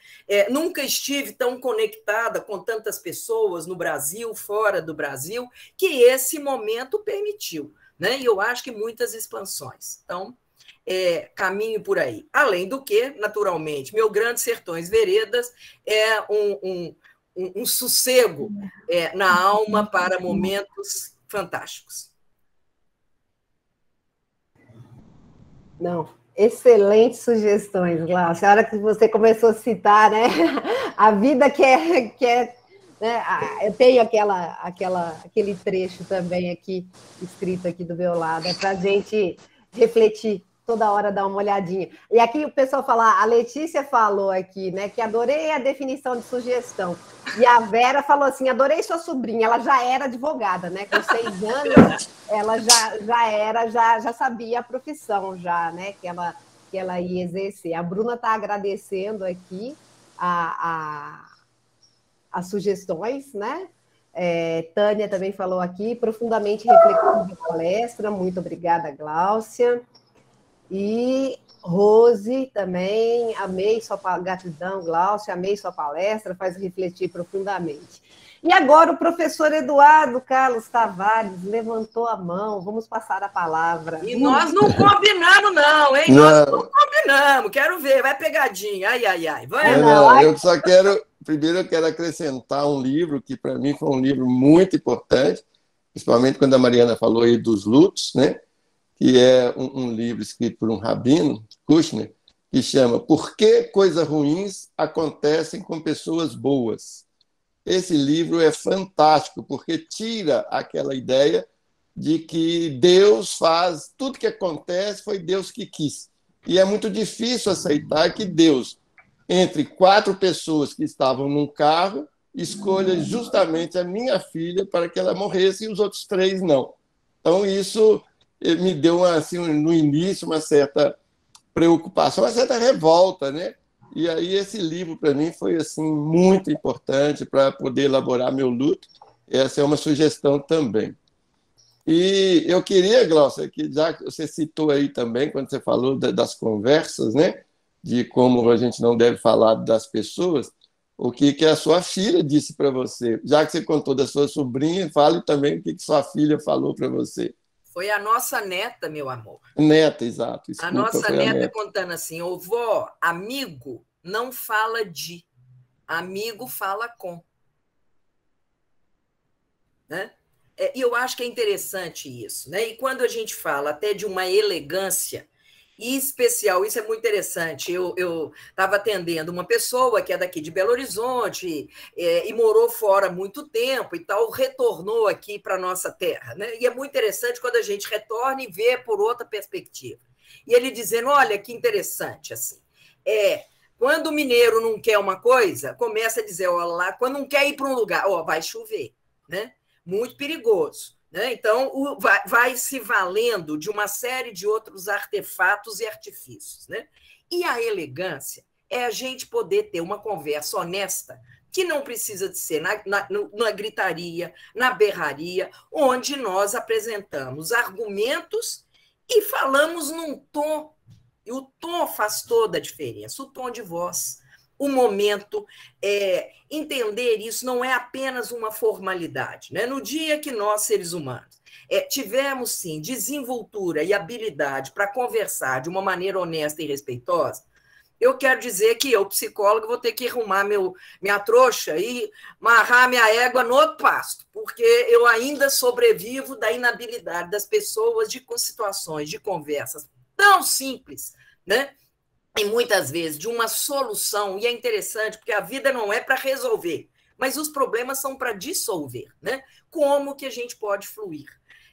[SPEAKER 2] Nunca estive tão conectada com tantas pessoas no Brasil, fora do Brasil, que esse momento permitiu. Né? E eu acho que muitas expansões. Então, caminho por aí. Além do que, naturalmente, meu Grande Sertões Veredas é um sossego na alma para momentos fantásticos.
[SPEAKER 1] Não, excelentes sugestões, Glaucia. A hora que você começou a citar, né? A vida que é né? Eu tenho aquele trecho também aqui, escrito aqui do meu lado, para a gente refletir toda hora, dar uma olhadinha. E aqui o pessoal fala, a Letícia falou aqui, né, que adorei a definição de sugestão. E a Vera falou assim, adorei sua sobrinha, ela já era advogada, né? Com 6 anos, ela já sabia a profissão, já, né? Que ela ia exercer. A Bruna está agradecendo aqui as sugestões, né? Tânia também falou aqui, profundamente reflexiva palestra, muito obrigada, Glaucia. E Rose também, amei sua gratidão, Glaucia, amei sua palestra, faz refletir profundamente. E agora o professor Eduardo Carlos Tavares levantou a mão, vamos passar a palavra.
[SPEAKER 2] E nós não combinamos não, hein? Não. Nós não combinamos, quero ver, vai pegadinha, ai. Vai.
[SPEAKER 4] Não, eu só quero, primeiro eu quero acrescentar um livro que para mim foi um livro muito importante, principalmente quando a Mariana falou aí dos lutos, né? Que é um livro escrito por um rabino, Kushner, que chama Por que Coisas Ruins Acontecem com Pessoas Boas? Esse livro é fantástico, porque tira aquela ideia de que Deus faz, tudo que acontece foi Deus que quis. E é muito difícil aceitar que Deus, entre 4 pessoas que estavam num carro, escolha justamente a minha filha para que ela morresse e os outros 3 não. Então, isso me deu, assim, no início, uma certa preocupação, uma certa revolta, né? E aí esse livro, para mim, foi assim, muito importante para poder elaborar meu luto. Essa é uma sugestão também. E eu queria, Glaucia, que já que você citou aí também, quando você falou das conversas, né? De como a gente não deve falar das pessoas, o que a sua filha disse para você. Já que você contou da sua sobrinha, fale também o que sua filha falou para você.
[SPEAKER 2] Foi a nossa neta, meu amor.
[SPEAKER 4] Neta, exato.
[SPEAKER 2] A
[SPEAKER 4] Desculpa,
[SPEAKER 2] nossa
[SPEAKER 4] foi a
[SPEAKER 2] neta
[SPEAKER 4] neta.
[SPEAKER 2] contando assim, ô vó, amigo não fala de, amigo fala com. Né? E eu acho que é interessante isso. Né? E quando a gente fala até de uma elegância especial, isso é muito interessante. Eu estava atendendo uma pessoa que é daqui de Belo Horizonte e morou fora há muito tempo e tal, retornou aqui para a nossa terra. Né? E é muito interessante quando a gente retorna e vê por outra perspectiva. E ele dizendo, olha que interessante, assim, quando o mineiro não quer uma coisa, começa a dizer, olha lá, quando não quer ir para um lugar, vai chover, né? Muito perigoso. Né? Então, vai se valendo de uma série de outros artefatos e artifícios. Né? E a elegância é a gente poder ter uma conversa honesta, que não precisa de ser na gritaria, na berraria, onde nós apresentamos argumentos e falamos num tom, e o tom faz toda a diferença, o tom de voz, o momento, entender isso não é apenas uma formalidade. Né? No dia que nós, seres humanos, tivemos, sim, desenvoltura e habilidade para conversar de uma maneira honesta e respeitosa, eu quero dizer que eu, psicólogo, vou ter que arrumar minha trouxa e amarrar minha égua no outro pasto, porque eu ainda sobrevivo da inabilidade das pessoas com situações de conversas tão simples, né? E muitas vezes de uma solução, e é interessante, porque a vida não é para resolver, mas os problemas são para dissolver, né? Como que a gente pode fluir?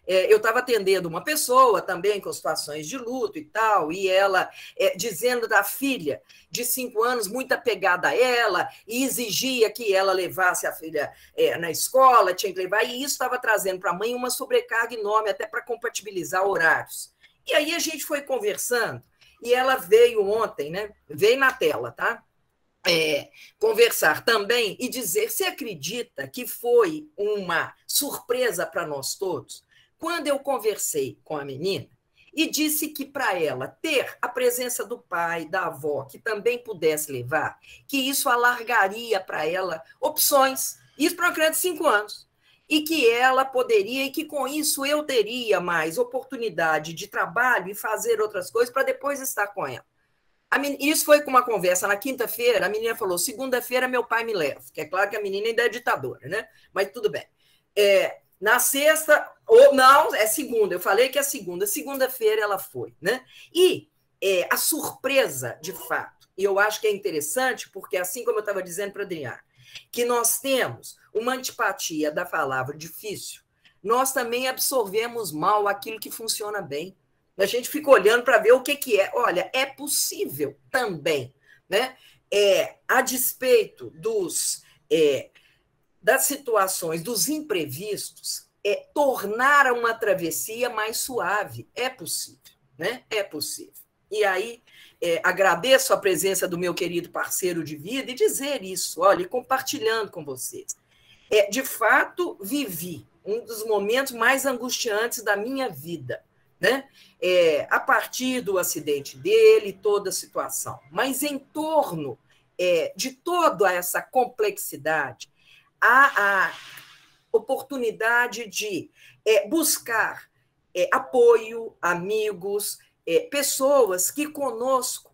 [SPEAKER 2] Eu estava atendendo uma pessoa também com situações de luto e tal, e ela dizendo da filha de 5 anos, muito apegada a ela, e exigia que ela levasse a filha na escola, tinha que levar, e isso estava trazendo para a mãe uma sobrecarga enorme, até para compatibilizar horários. E aí a gente foi conversando, e ela veio ontem, né? Veio na tela, tá? Conversar também e dizer se acredita que foi uma surpresa para nós todos quando eu conversei com a menina e disse que para ela ter a presença do pai, da avó, que também pudesse levar, que isso alargaria para ela opções, isso para uma criança de 5 anos, e que ela poderia, e que com isso eu teria mais oportunidade de trabalho e fazer outras coisas para depois estar com ela. Isso foi com uma conversa na quinta-feira, a menina falou, segunda-feira meu pai me leva, que é claro que a menina ainda é ditadora, né? Mas tudo bem. Na sexta, ou não, é segunda, eu falei que é segunda-feira ela foi, né? E a surpresa, de fato, e eu acho que é interessante, porque assim como eu estava dizendo para a Adriana, que nós temos uma antipatia da palavra difícil, nós também absorvemos mal aquilo que funciona bem. A gente fica olhando para ver o que é. Olha, é possível também, né? A despeito das situações, dos imprevistos, tornar uma travessia mais suave. É possível, né? É possível. E aí, agradeço a presença do meu querido parceiro de vida e dizer isso, olha, compartilhando com vocês. De fato, vivi um dos momentos mais angustiantes da minha vida, né? A partir do acidente dele, toda a situação. Mas em torno de toda essa complexidade, há a oportunidade de buscar apoio, amigos, pessoas que conosco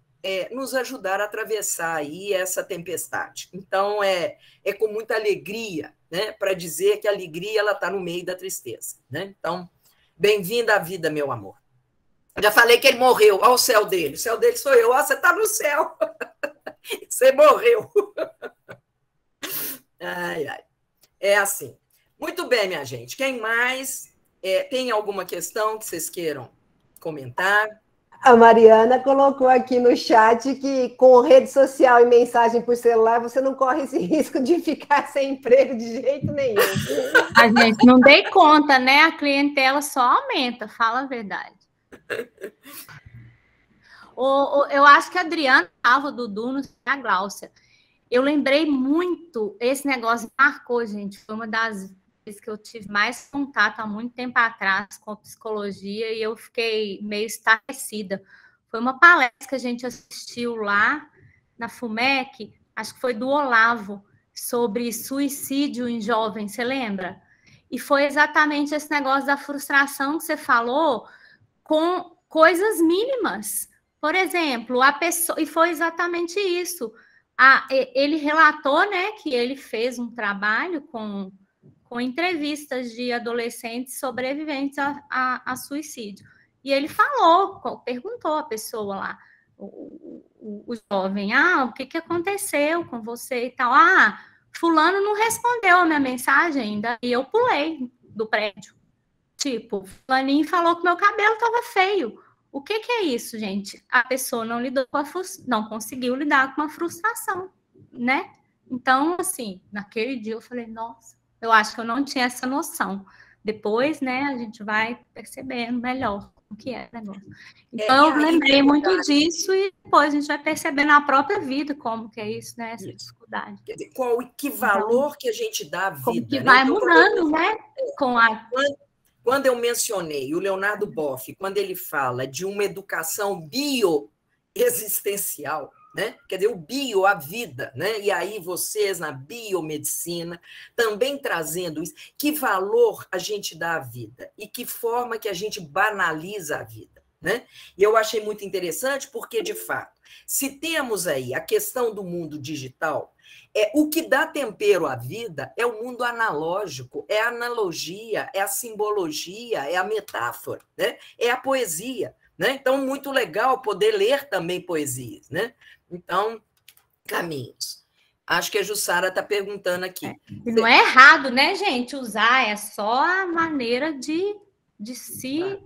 [SPEAKER 2] nos ajudaram a atravessar aí essa tempestade. Então, é com muita alegria, né, para dizer que a alegria está no meio da tristeza. Né? Então, bem-vindo à vida, meu amor. Já falei que ele morreu. Olha o céu dele. O céu dele sou eu. Você está no céu. Você morreu. Ai, ai. É assim. Muito bem, minha gente. Quem mais? Tem alguma questão que vocês queiram comentar?
[SPEAKER 1] A Mariana colocou aqui no chat que com rede social e mensagem por celular você não corre esse risco de ficar sem emprego de jeito nenhum.
[SPEAKER 3] A gente não dei conta, né? A clientela só aumenta, fala a verdade. Eu acho que a Adriana estava, Dudu, não sei, a Gláucia. Eu lembrei muito, esse negócio marcou, gente. Foi uma das vezes que eu tive mais contato há muito tempo atrás com a psicologia e eu fiquei meio estarrecida. Foi uma palestra que a gente assistiu lá na FUMEC, acho que foi do Olavo, sobre suicídio em jovens, você lembra? E foi exatamente esse negócio da frustração que você falou, com coisas mínimas. Por exemplo, a pessoa, e foi exatamente isso. Ele relatou, né, que ele fez um trabalho com entrevistas de adolescentes sobreviventes a suicídio. E ele falou, perguntou à pessoa lá, o jovem, o que aconteceu com você e tal? Fulano não respondeu a minha mensagem ainda, e eu pulei do prédio. Tipo, fulaninho falou que meu cabelo estava feio. O que é isso, gente? A pessoa não lidou com não conseguiu lidar com a frustração, né? Então, assim, naquele dia eu falei, nossa, eu acho que eu não tinha essa noção. Depois, né, a gente vai percebendo melhor o que é o negócio. Então, eu lembrei muito disso e depois a gente vai percebendo na própria vida como que é isso, né, essa dificuldade.
[SPEAKER 2] Quer dizer, qual que valor que a gente dá à vida.
[SPEAKER 3] Como que vai mudando, né?
[SPEAKER 2] Quando eu mencionei o Leonardo Boff, quando ele fala de uma educação bioexistencial, né? Quer dizer, o bio, a vida, né? E aí vocês na biomedicina também trazendo isso, que valor a gente dá à vida e que forma que a gente banaliza a vida, né? E eu achei muito interessante porque, de fato, se temos aí a questão do mundo digital, o que dá tempero à vida é o mundo analógico, é a analogia, é a simbologia, é a metáfora, né? É a poesia, né? Então, muito legal poder ler também poesias, né? Então, caminhos. Acho que a Jussara está perguntando aqui.
[SPEAKER 3] E não é errado, né, gente? Usar, é só a maneira de se...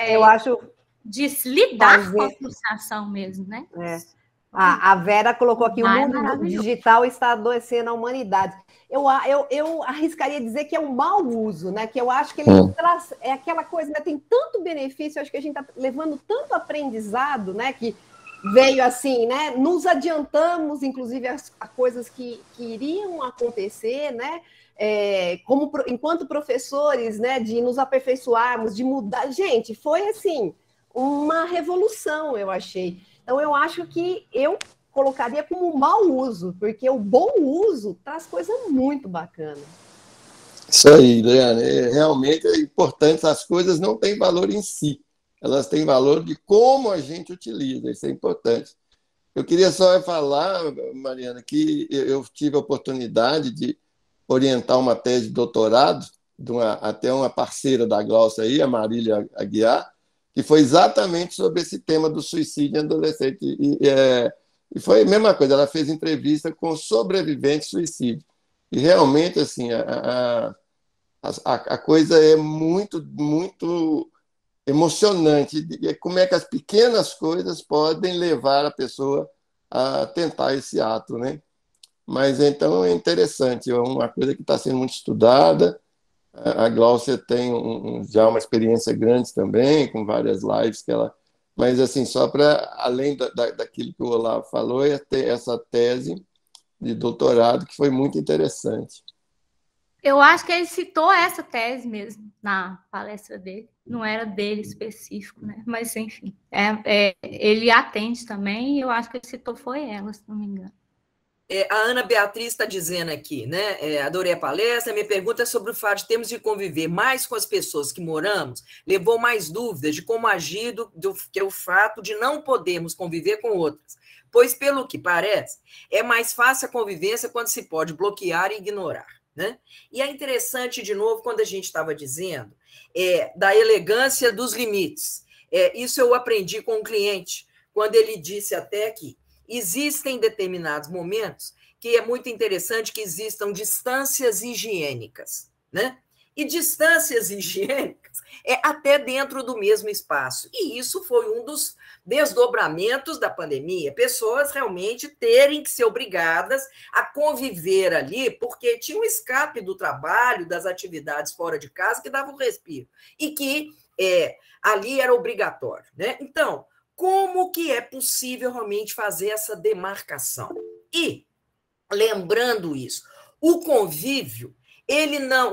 [SPEAKER 1] eu acho...
[SPEAKER 3] De lidar com a frustração mesmo, né?
[SPEAKER 1] A Vera colocou aqui, o mundo digital está adoecendo a humanidade. Eu arriscaria dizer que é um mau uso, né? Que eu acho que ele traz, é aquela coisa, né? Tem tanto benefício, eu acho que a gente está levando tanto aprendizado, né? Que veio assim, né? Nos adiantamos, inclusive, a coisas que iriam acontecer, né? Como enquanto professores, né? De nos aperfeiçoarmos, de mudar. Gente, foi assim, uma revolução, eu achei. Então, eu acho que eu colocaria como um mau uso, porque o bom uso traz coisa muito bacana.
[SPEAKER 4] Isso aí, Leana. Realmente é importante, as coisas não têm valor em si, elas têm valor de como a gente utiliza, isso é importante. Eu queria só falar, Mariana, que eu tive a oportunidade de orientar uma tese de doutorado, até uma parceira da Glaucia aí, a Marília Aguiar, que foi exatamente sobre esse tema do suicídio em adolescente. E foi a mesma coisa, ela fez entrevista com sobreviventes de suicídio. E realmente, assim, a coisa é muito, muito emocionante. Como é que as pequenas coisas podem levar a pessoa a tentar esse ato, né? Mas, então, é interessante, é uma coisa que está sendo muito estudada. A Glaucia tem já uma experiência grande também, com várias lives que ela... Mas, assim, só para, além daquilo que o Olavo falou, essa tese de doutorado que foi muito interessante.
[SPEAKER 3] Eu acho que ele citou essa tese mesmo na palestra dele. Não era dele específico, né? Mas, enfim, ele atende também e eu acho que ele citou foi ela, se não me engano.
[SPEAKER 2] A Ana Beatriz está dizendo aqui, né? Adorei a palestra. Minha pergunta é sobre o fato de termos de conviver mais com as pessoas que moramos, levou mais dúvidas de como agir do que o fato de não podermos conviver com outras. Pois, pelo que parece, é mais fácil a convivência quando se pode bloquear e ignorar, né? E é interessante, de novo, quando a gente estava dizendo da elegância dos limites. Isso eu aprendi com um cliente, quando ele disse até que existem determinados momentos que é muito interessante que existam distâncias higiênicas, né? E distâncias higiênicas é até dentro do mesmo espaço. E isso foi um dos desdobramentos da pandemia, pessoas realmente terem que ser obrigadas a conviver ali, porque tinha um escape do trabalho, das atividades fora de casa, que dava um respiro, e que ali era obrigatório, né? Então, como que é possível realmente fazer essa demarcação? E, lembrando isso, o convívio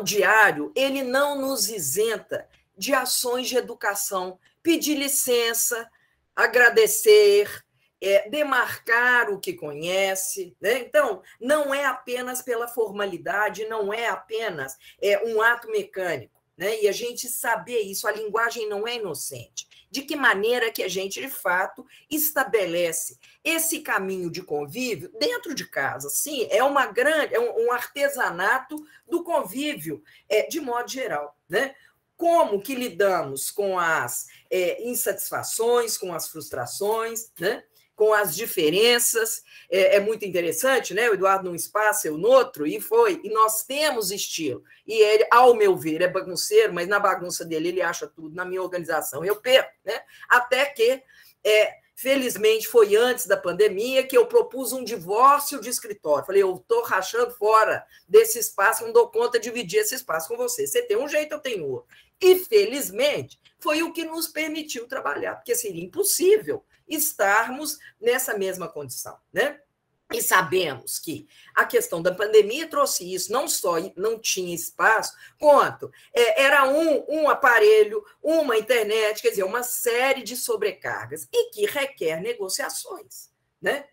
[SPEAKER 2] diário, ele não nos isenta de ações de educação, pedir licença, agradecer, demarcar o que conhece, né? Então, não é apenas pela formalidade, não é apenas um ato mecânico, né? E a gente saber isso, a linguagem não é inocente. De que maneira que a gente, de fato, estabelece esse caminho de convívio dentro de casa? Sim, é um artesanato do convívio, de modo geral, né? Como que lidamos com as insatisfações, com as frustrações, né? Com as diferenças. É muito interessante, né? O Eduardo num espaço, eu no outro, e nós temos estilo. E ele, ao meu ver, é bagunceiro, mas na bagunça dele ele acha tudo, na minha organização eu perco, né? Até que, felizmente, foi antes da pandemia que eu propus um divórcio de escritório. Falei, eu estou rachando fora desse espaço, não dou conta de dividir esse espaço com você. Você tem um jeito, eu tenho outro. E, felizmente, foi o que nos permitiu trabalhar, porque seria impossível estarmos nessa mesma condição, né? E sabemos que a questão da pandemia trouxe isso, não só não tinha espaço, quanto era um aparelho, uma internet, quer dizer, uma série de sobrecargas, e que requer negociações, né?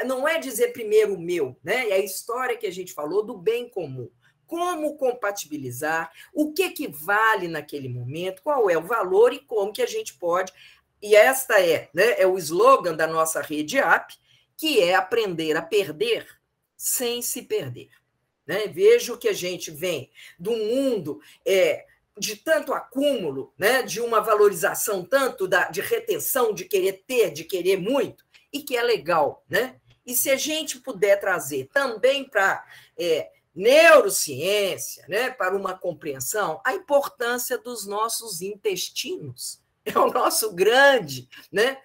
[SPEAKER 2] Não é dizer primeiro o meu, né? É a história que a gente falou do bem comum. Como compatibilizar, o que vale naquele momento, qual é o valor e como que a gente pode. E esta é o slogan da nossa rede AP, que é aprender a perder sem se perder, né? Vejo que a gente vem de um mundo de tanto acúmulo, né? De uma valorização tanto de retenção, de querer ter, de querer muito, e que é legal, né? E se a gente puder trazer também para neurociência, né? Para uma compreensão, a importância dos nossos intestinos, é o nosso grande, né?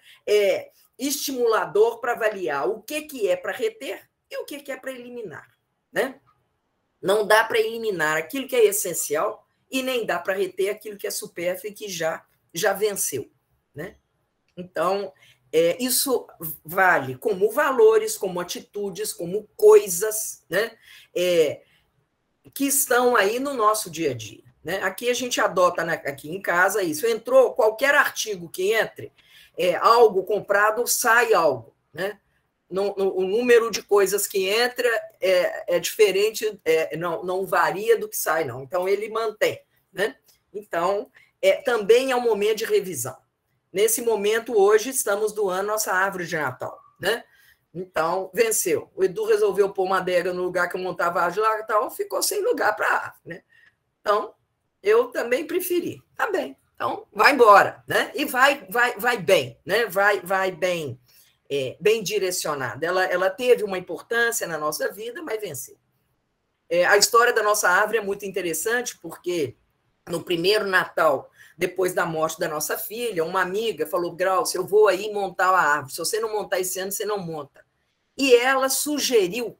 [SPEAKER 2] Estimulador para avaliar o que é para reter e o que é para eliminar, né? Não dá para eliminar aquilo que é essencial e nem dá para reter aquilo que é supérfluo e que já venceu, né? Então, isso vale como valores, como atitudes, como coisas, né? Que estão aí no nosso dia a dia, né? Aqui a gente adota, aqui em casa, isso. Entrou qualquer artigo que entre, algo comprado, sai algo, né? O número de coisas que entra é diferente, não varia do que sai, não. Então, ele mantém, né? Então, também é um momento de revisão. Nesse momento, hoje, estamos doando nossa árvore de Natal, né? Então, venceu. O Edu resolveu pôr uma adega no lugar que eu montava a árvore de Natal, ficou sem lugar para a árvore, né? Então, eu também preferi. Tá bem. Então, vai embora, né? E vai bem, né? Vai bem, bem direcionada. Ela teve uma importância na nossa vida, mas venceu. A história da nossa árvore é muito interessante, porque no primeiro Natal, depois da morte da nossa filha, uma amiga falou, Grauce, eu vou aí montar a árvore. Se você não montar esse ano, você não monta. E ela sugeriu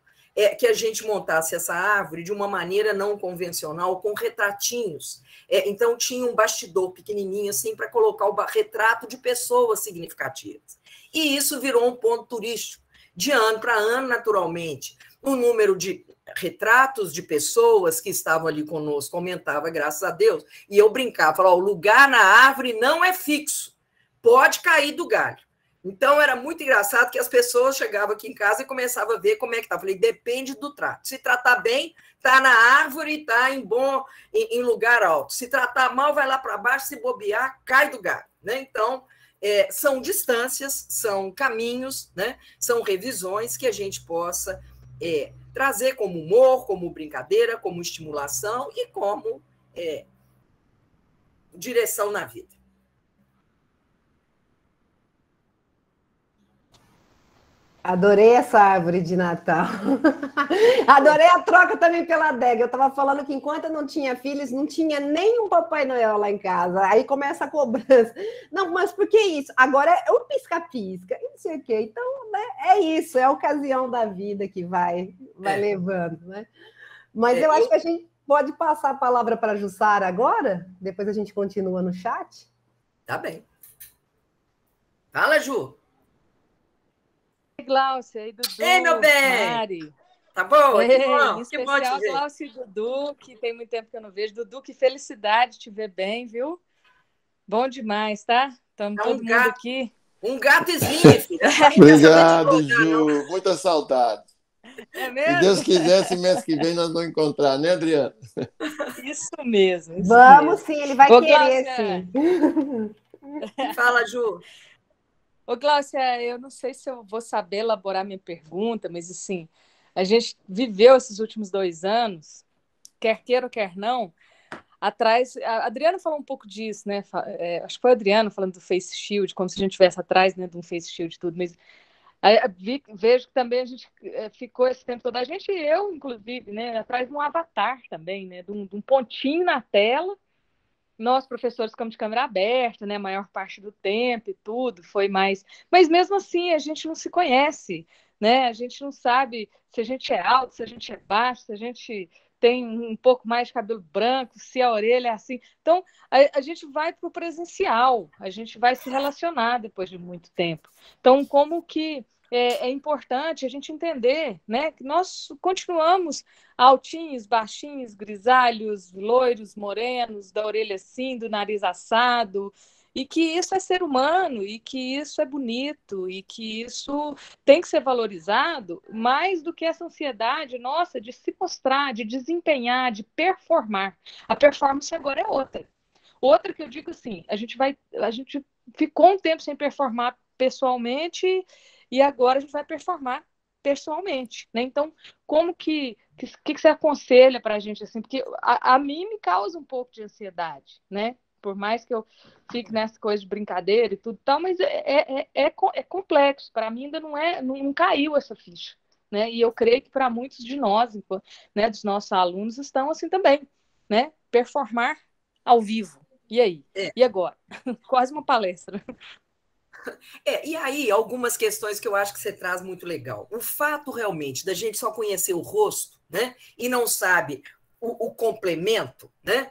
[SPEAKER 2] que a gente montasse essa árvore de uma maneira não convencional, com retratinhos. Então, tinha um bastidor pequenininho, assim, para colocar o retrato de pessoas significativas. E isso virou um ponto turístico. De ano para ano, naturalmente, o número de retratos de pessoas que estavam ali conosco aumentava, graças a Deus. E eu brincava, falava, o lugar na árvore não é fixo, pode cair do galho. Então, era muito engraçado que as pessoas chegavam aqui em casa e começavam a ver como é que está. Falei, depende do trato. Se tratar bem, está na árvore e está em lugar alto. Se tratar mal, vai lá para baixo, se bobear, cai do galho, né? Então, são distâncias, são caminhos, né? São revisões que a gente possa trazer como humor, como brincadeira, como estimulação e como direção na vida.
[SPEAKER 1] Adorei essa árvore de Natal. Adorei a troca também pela adega. Eu estava falando que enquanto eu não tinha filhos, não tinha nenhum Papai Noel lá em casa. Aí começa a cobrança. Não, mas por que isso? Agora é o pisca-pisca, não sei o quê. Então, né, é isso, é a ocasião da vida que vai levando, né? Mas eu acho que a gente pode passar a palavra para a Jussara agora, depois a gente continua no chat.
[SPEAKER 2] Tá bem. Fala, Ju.
[SPEAKER 5] Glaucia e Dudu.
[SPEAKER 2] Ei, meu bem!
[SPEAKER 5] Mari.
[SPEAKER 2] Tá bom?
[SPEAKER 5] Ei,
[SPEAKER 2] que bom,
[SPEAKER 5] em especial
[SPEAKER 2] te ver.
[SPEAKER 5] Glaucia e Dudu, que tem muito tempo que eu não vejo. Dudu, que felicidade te ver bem, viu? Bom demais, tá? Estamos todo mundo aqui.
[SPEAKER 2] Um gato Smith.
[SPEAKER 4] Obrigado, Ju. Muita saudade.
[SPEAKER 5] É mesmo?
[SPEAKER 4] Se Deus quiser, esse mês que vem nós vamos encontrar, né, Adriana?
[SPEAKER 5] Isso mesmo. Isso
[SPEAKER 1] Vamos
[SPEAKER 5] mesmo.
[SPEAKER 1] sim, ele vai
[SPEAKER 5] Ô,
[SPEAKER 1] querer,
[SPEAKER 5] Gláucia,
[SPEAKER 1] sim.
[SPEAKER 2] Fala, Ju.
[SPEAKER 5] Ô, Gláucia, eu não sei se eu vou saber elaborar minha pergunta, mas assim, a gente viveu esses últimos 2 anos, quer queira ou quer não, atrás. A Adriana falou um pouco disso, né? Acho que foi a Adriana falando do Face Shield, como se a gente estivesse atrás, né, de um Face Shield e tudo, mas vejo que também a gente ficou esse tempo todo, eu, inclusive, né, atrás de um avatar também, né, de um pontinho na tela. Nós, professores, ficamos de câmera aberta, né, a maior parte do tempo e tudo, foi mais. Mas mesmo assim, a gente não se conhece, né? A gente não sabe se a gente é alto, se a gente é baixo, se a gente tem um pouco mais de cabelo branco, se a orelha é assim. Então, a gente vai para o presencial, a gente vai se relacionar depois de muito tempo. Então, como que é importante a gente entender, né, que nós continuamos altinhos, baixinhos, grisalhos, loiros, morenos, da orelha assim, do nariz assado, e que isso é ser humano, e que isso é bonito, e que isso tem que ser valorizado mais do que essa ansiedade nossa de se mostrar, de desempenhar, de performar. A performance agora é outra. Outra que eu digo assim, a gente ficou um tempo sem performar pessoalmente e agora a gente vai performar pessoalmente, né? Então, como que você aconselha para a gente assim? Porque a mim me causa um pouco de ansiedade, né? Por mais que eu fique nessa coisa de brincadeira e tudo tal, mas é complexo. Para mim ainda não caiu essa ficha, né? E eu creio que para muitos de nós, né, dos nossos alunos, estão assim também, né? Performar ao vivo. E aí? E agora? Quase uma palestra.
[SPEAKER 2] E aí, algumas questões que eu acho que você traz muito legal. O fato realmente da gente só conhecer o rosto, né, e não sabe o complemento, né?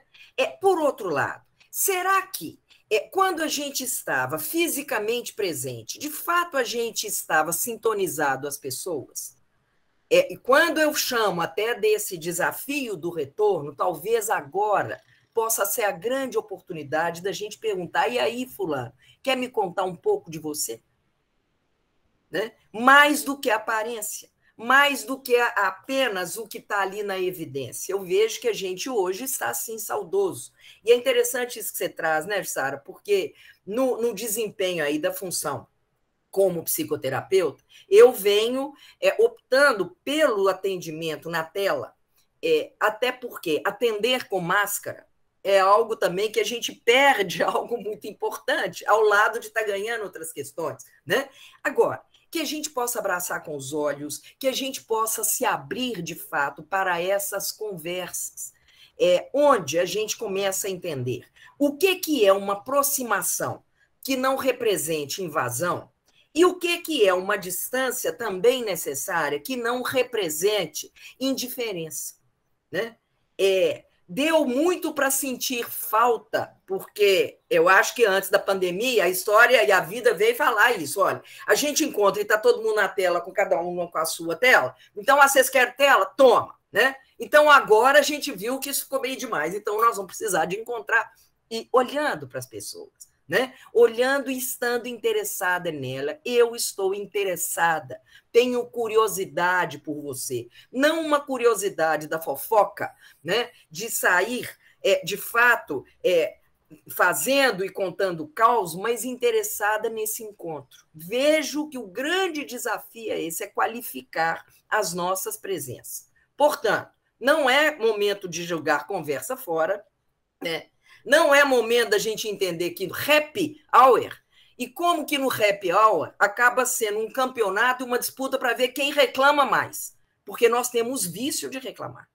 [SPEAKER 2] Por outro lado, será que quando a gente estava fisicamente presente, de fato a gente estava sintonizado às pessoas? E quando eu chamo até desse desafio do retorno, talvez agora possa ser a grande oportunidade da gente perguntar, e aí, fulano, quer me contar um pouco de você? Né? Mais do que a aparência, mais do que apenas o que está ali na evidência. Eu vejo que a gente hoje está, assim, saudoso. E é interessante isso que você traz, né, Sara? Porque no desempenho aí da função como psicoterapeuta, eu venho optando pelo atendimento na tela, até porque atender com máscara é algo também que a gente perde algo muito importante, ao lado de estar ganhando outras questões, né? Agora, que a gente possa abraçar com os olhos, que a gente possa se abrir de fato para essas conversas, onde a gente começa a entender o que é uma aproximação que não represente invasão e o que é uma distância também necessária que não represente indiferença, né? Deu muito para sentir falta, porque eu acho que antes da pandemia, a história e a vida veio falar isso. Olha, a gente encontra e está todo mundo na tela, com cada um com a sua tela. Então, vocês querem tela? Toma, né? Então, agora a gente viu que isso ficou meio demais. Então, nós vamos precisar de encontrar e olhando para as pessoas, né? Olhando e estando interessada nela. Eu estou interessada, tenho curiosidade por você. Não uma curiosidade da fofoca, né? De sair, de fato, fazendo e contando caos, mas interessada nesse encontro. Vejo que o grande desafio é esse, é qualificar as nossas presenças. Portanto, não é momento de jogar conversa fora, né? Não é momento da gente entender que happy hour, e como que no happy hour acaba sendo um campeonato e uma disputa para ver quem reclama mais, porque nós temos vício de reclamar,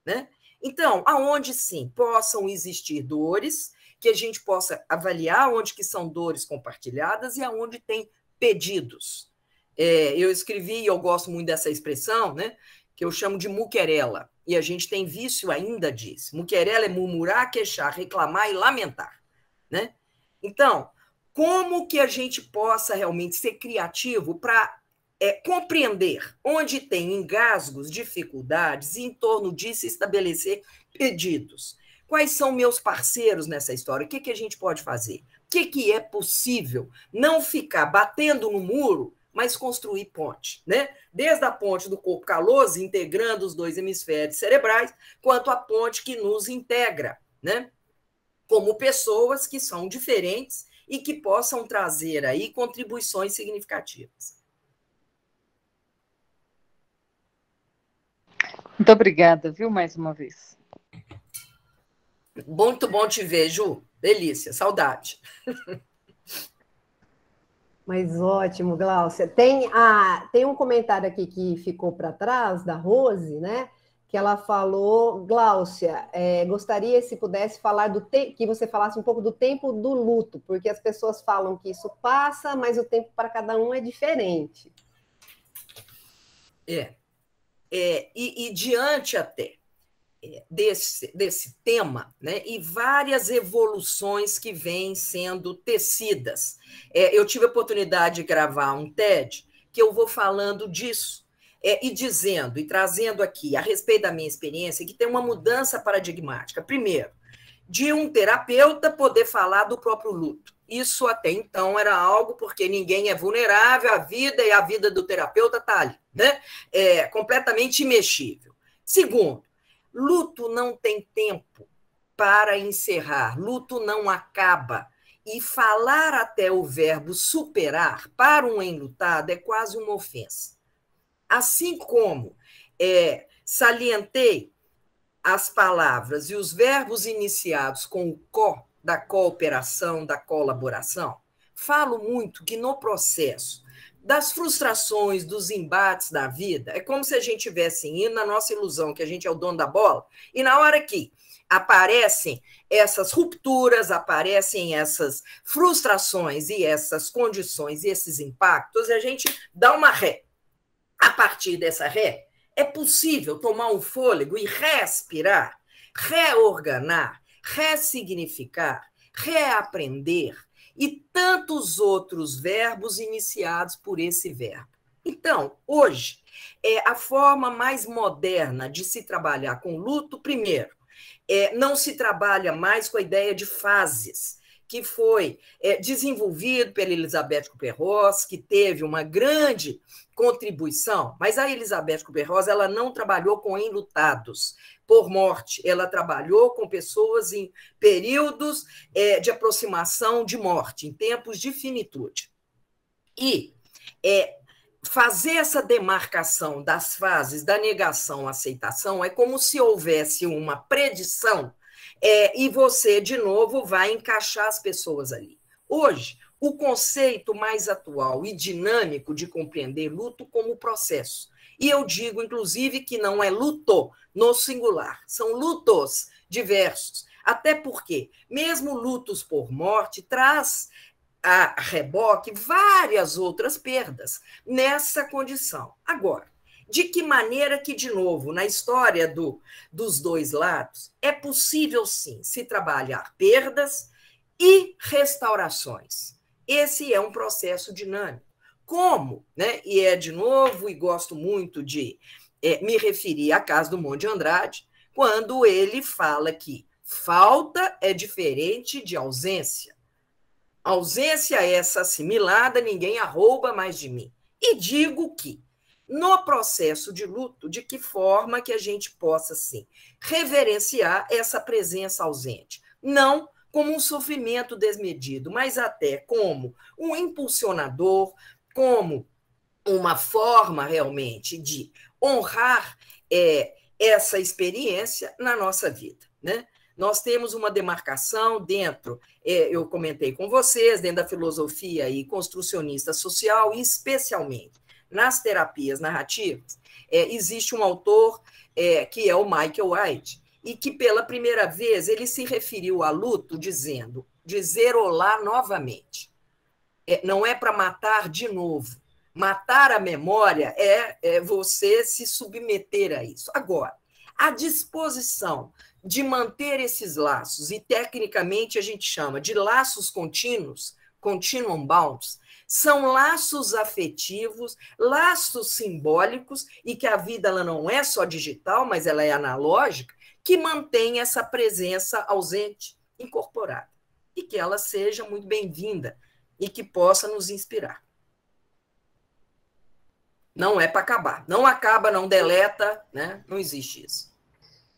[SPEAKER 2] né? Então, aonde sim possam existir dores, que a gente possa avaliar onde que são dores compartilhadas e aonde tem pedidos. Eu escrevi, e eu gosto muito dessa expressão, né, que eu chamo de muquerela. E a gente tem vício ainda disso. Muquerela é murmurar, queixar, reclamar e lamentar, né? Então, como que a gente possa realmente ser criativo para compreender onde tem engasgos, dificuldades, e em torno disso estabelecer pedidos? Quais são meus parceiros nessa história? O que a gente pode fazer? que é possível não ficar batendo no muro, mas construir ponte, né? Desde a ponte do corpo caloso, integrando os dois hemisférios cerebrais, quanto a ponte que nos integra, né? Como pessoas que são diferentes e que possam trazer aí contribuições significativas.
[SPEAKER 5] Muito obrigada, viu, mais uma vez.
[SPEAKER 2] Muito bom te ver, Ju. Delícia, saudade.
[SPEAKER 1] Mas ótimo, Gláucia. Tem um comentário aqui que ficou para trás, da Rose, né? Que ela falou, Gláucia, gostaria, se pudesse, falar que você falasse um pouco do tempo do luto, porque as pessoas falam que isso passa, mas o tempo para cada um é diferente.
[SPEAKER 2] E diante até desse tema, né, e várias evoluções que vêm sendo tecidas. Eu tive a oportunidade de gravar um TED que eu vou falando disso, e dizendo e trazendo aqui, a respeito da minha experiência, que tem uma mudança paradigmática. Primeiro, de um terapeuta poder falar do próprio luto. Isso até então era algo porque ninguém é vulnerável, a vida do terapeuta está ali, né? Completamente imexível. Segundo, luto não tem tempo para encerrar, luto não acaba. E falar até o verbo superar para um enlutado é quase uma ofensa. Assim como salientei as palavras e os verbos iniciados com o co, da cooperação, da colaboração, falo muito que no processo das frustrações, dos embates da vida, é como se a gente estivesse indo na nossa ilusão, que a gente é o dono da bola, e na hora que aparecem essas rupturas, aparecem essas frustrações e essas condições e esses impactos, a gente dá uma ré. A partir dessa ré, é possível tomar um fôlego e respirar, reorganar, ressignificar, reaprender e tantos outros verbos iniciados por esse verbo. Então, hoje, a forma mais moderna de se trabalhar com luto, primeiro, não se trabalha mais com a ideia de fases, que foi desenvolvido pela Elizabeth Kubler-Ross, que teve uma grande contribuição, mas a Elizabeth Kubler-Ross ela não trabalhou com enlutados por morte, ela trabalhou com pessoas em períodos de aproximação de morte, em tempos de finitude. E fazer essa demarcação das fases da negação à aceitação é como se houvesse uma predição e você, de novo, vai encaixar as pessoas ali. Hoje, o conceito mais atual e dinâmico de compreender luto como processo. E eu digo, inclusive, que não é luto no singular, são lutos diversos. Até porque, mesmo lutos por morte, traz a reboque várias outras perdas nessa condição. Agora, de que maneira que, de novo, na história dos dois lados, é possível, sim, se trabalhar perdas e restaurações. Esse é um processo dinâmico. Como, né? E de novo, e gosto muito de me referir à casa do Monte de Andrade, quando ele fala que falta é diferente de ausência. Ausência é essa assimilada, ninguém a rouba mais de mim. E digo que, no processo de luto, de que forma que a gente possa, sim, reverenciar essa presença ausente. Não como um sofrimento desmedido, mas até como um impulsionador, como uma forma realmente de honrar essa experiência na nossa vida, né? Nós temos uma demarcação dentro, eu comentei com vocês, dentro da filosofia e construcionista social, e especialmente nas terapias narrativas, existe um autor que é o Michael White, e que pela primeira vez ele se referiu a luto dizendo, dizer olá novamente. Não é para matar de novo. Matar a memória é você se submeter a isso. Agora, a disposição de manter esses laços, e tecnicamente a gente chama de laços contínuos, continuum bonds, são laços afetivos, laços simbólicos, e que a vida ela não é só digital, mas ela é analógica, que mantém essa presença ausente, incorporada. e que ela seja muito bem-vinda e que possa nos inspirar. Não é para acabar. Não acaba, não deleta, né? Não existe isso.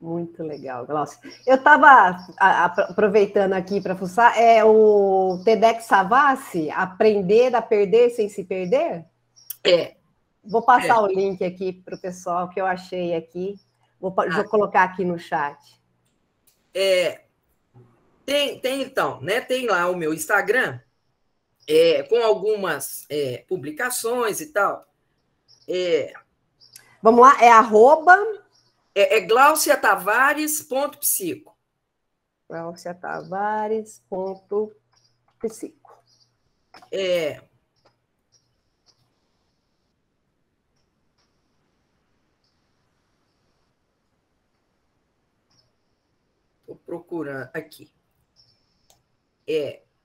[SPEAKER 1] Muito legal, Glaucia. Eu estava aproveitando aqui para fuçar, o TEDx Savassi, Aprender a Perder Sem Se Perder? Vou passar o link aqui para o pessoal que eu achei aqui. Vou colocar aqui no chat.
[SPEAKER 2] Tem então, né? Tem lá o meu Instagram, com algumas publicações e tal.
[SPEAKER 1] Vamos lá,
[SPEAKER 2] glauciatavares.psico.
[SPEAKER 1] glauciatavares.psico.
[SPEAKER 2] Estou procurando aqui.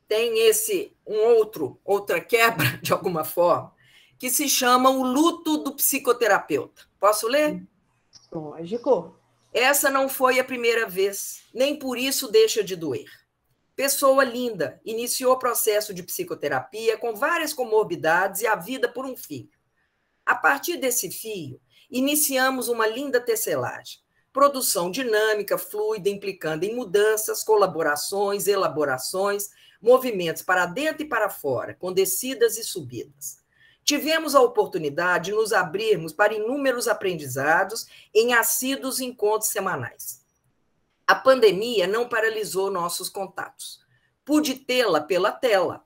[SPEAKER 2] Tem outra quebra, de alguma forma, que se chama o luto do psicoterapeuta. Posso ler?
[SPEAKER 1] Lógico.
[SPEAKER 2] Essa não foi a primeira vez, nem por isso deixa de doer. Pessoa linda, iniciou o processo de psicoterapia com várias comorbidades e a vida por um filho. A partir desse fio, iniciamos uma linda tecelagem. Produção dinâmica, fluida, implicando em mudanças, colaborações, elaborações, movimentos para dentro e para fora, com descidas e subidas. Tivemos a oportunidade de nos abrirmos para inúmeros aprendizados em assíduos encontros semanais. A pandemia não paralisou nossos contatos. Pude tê-la pela tela,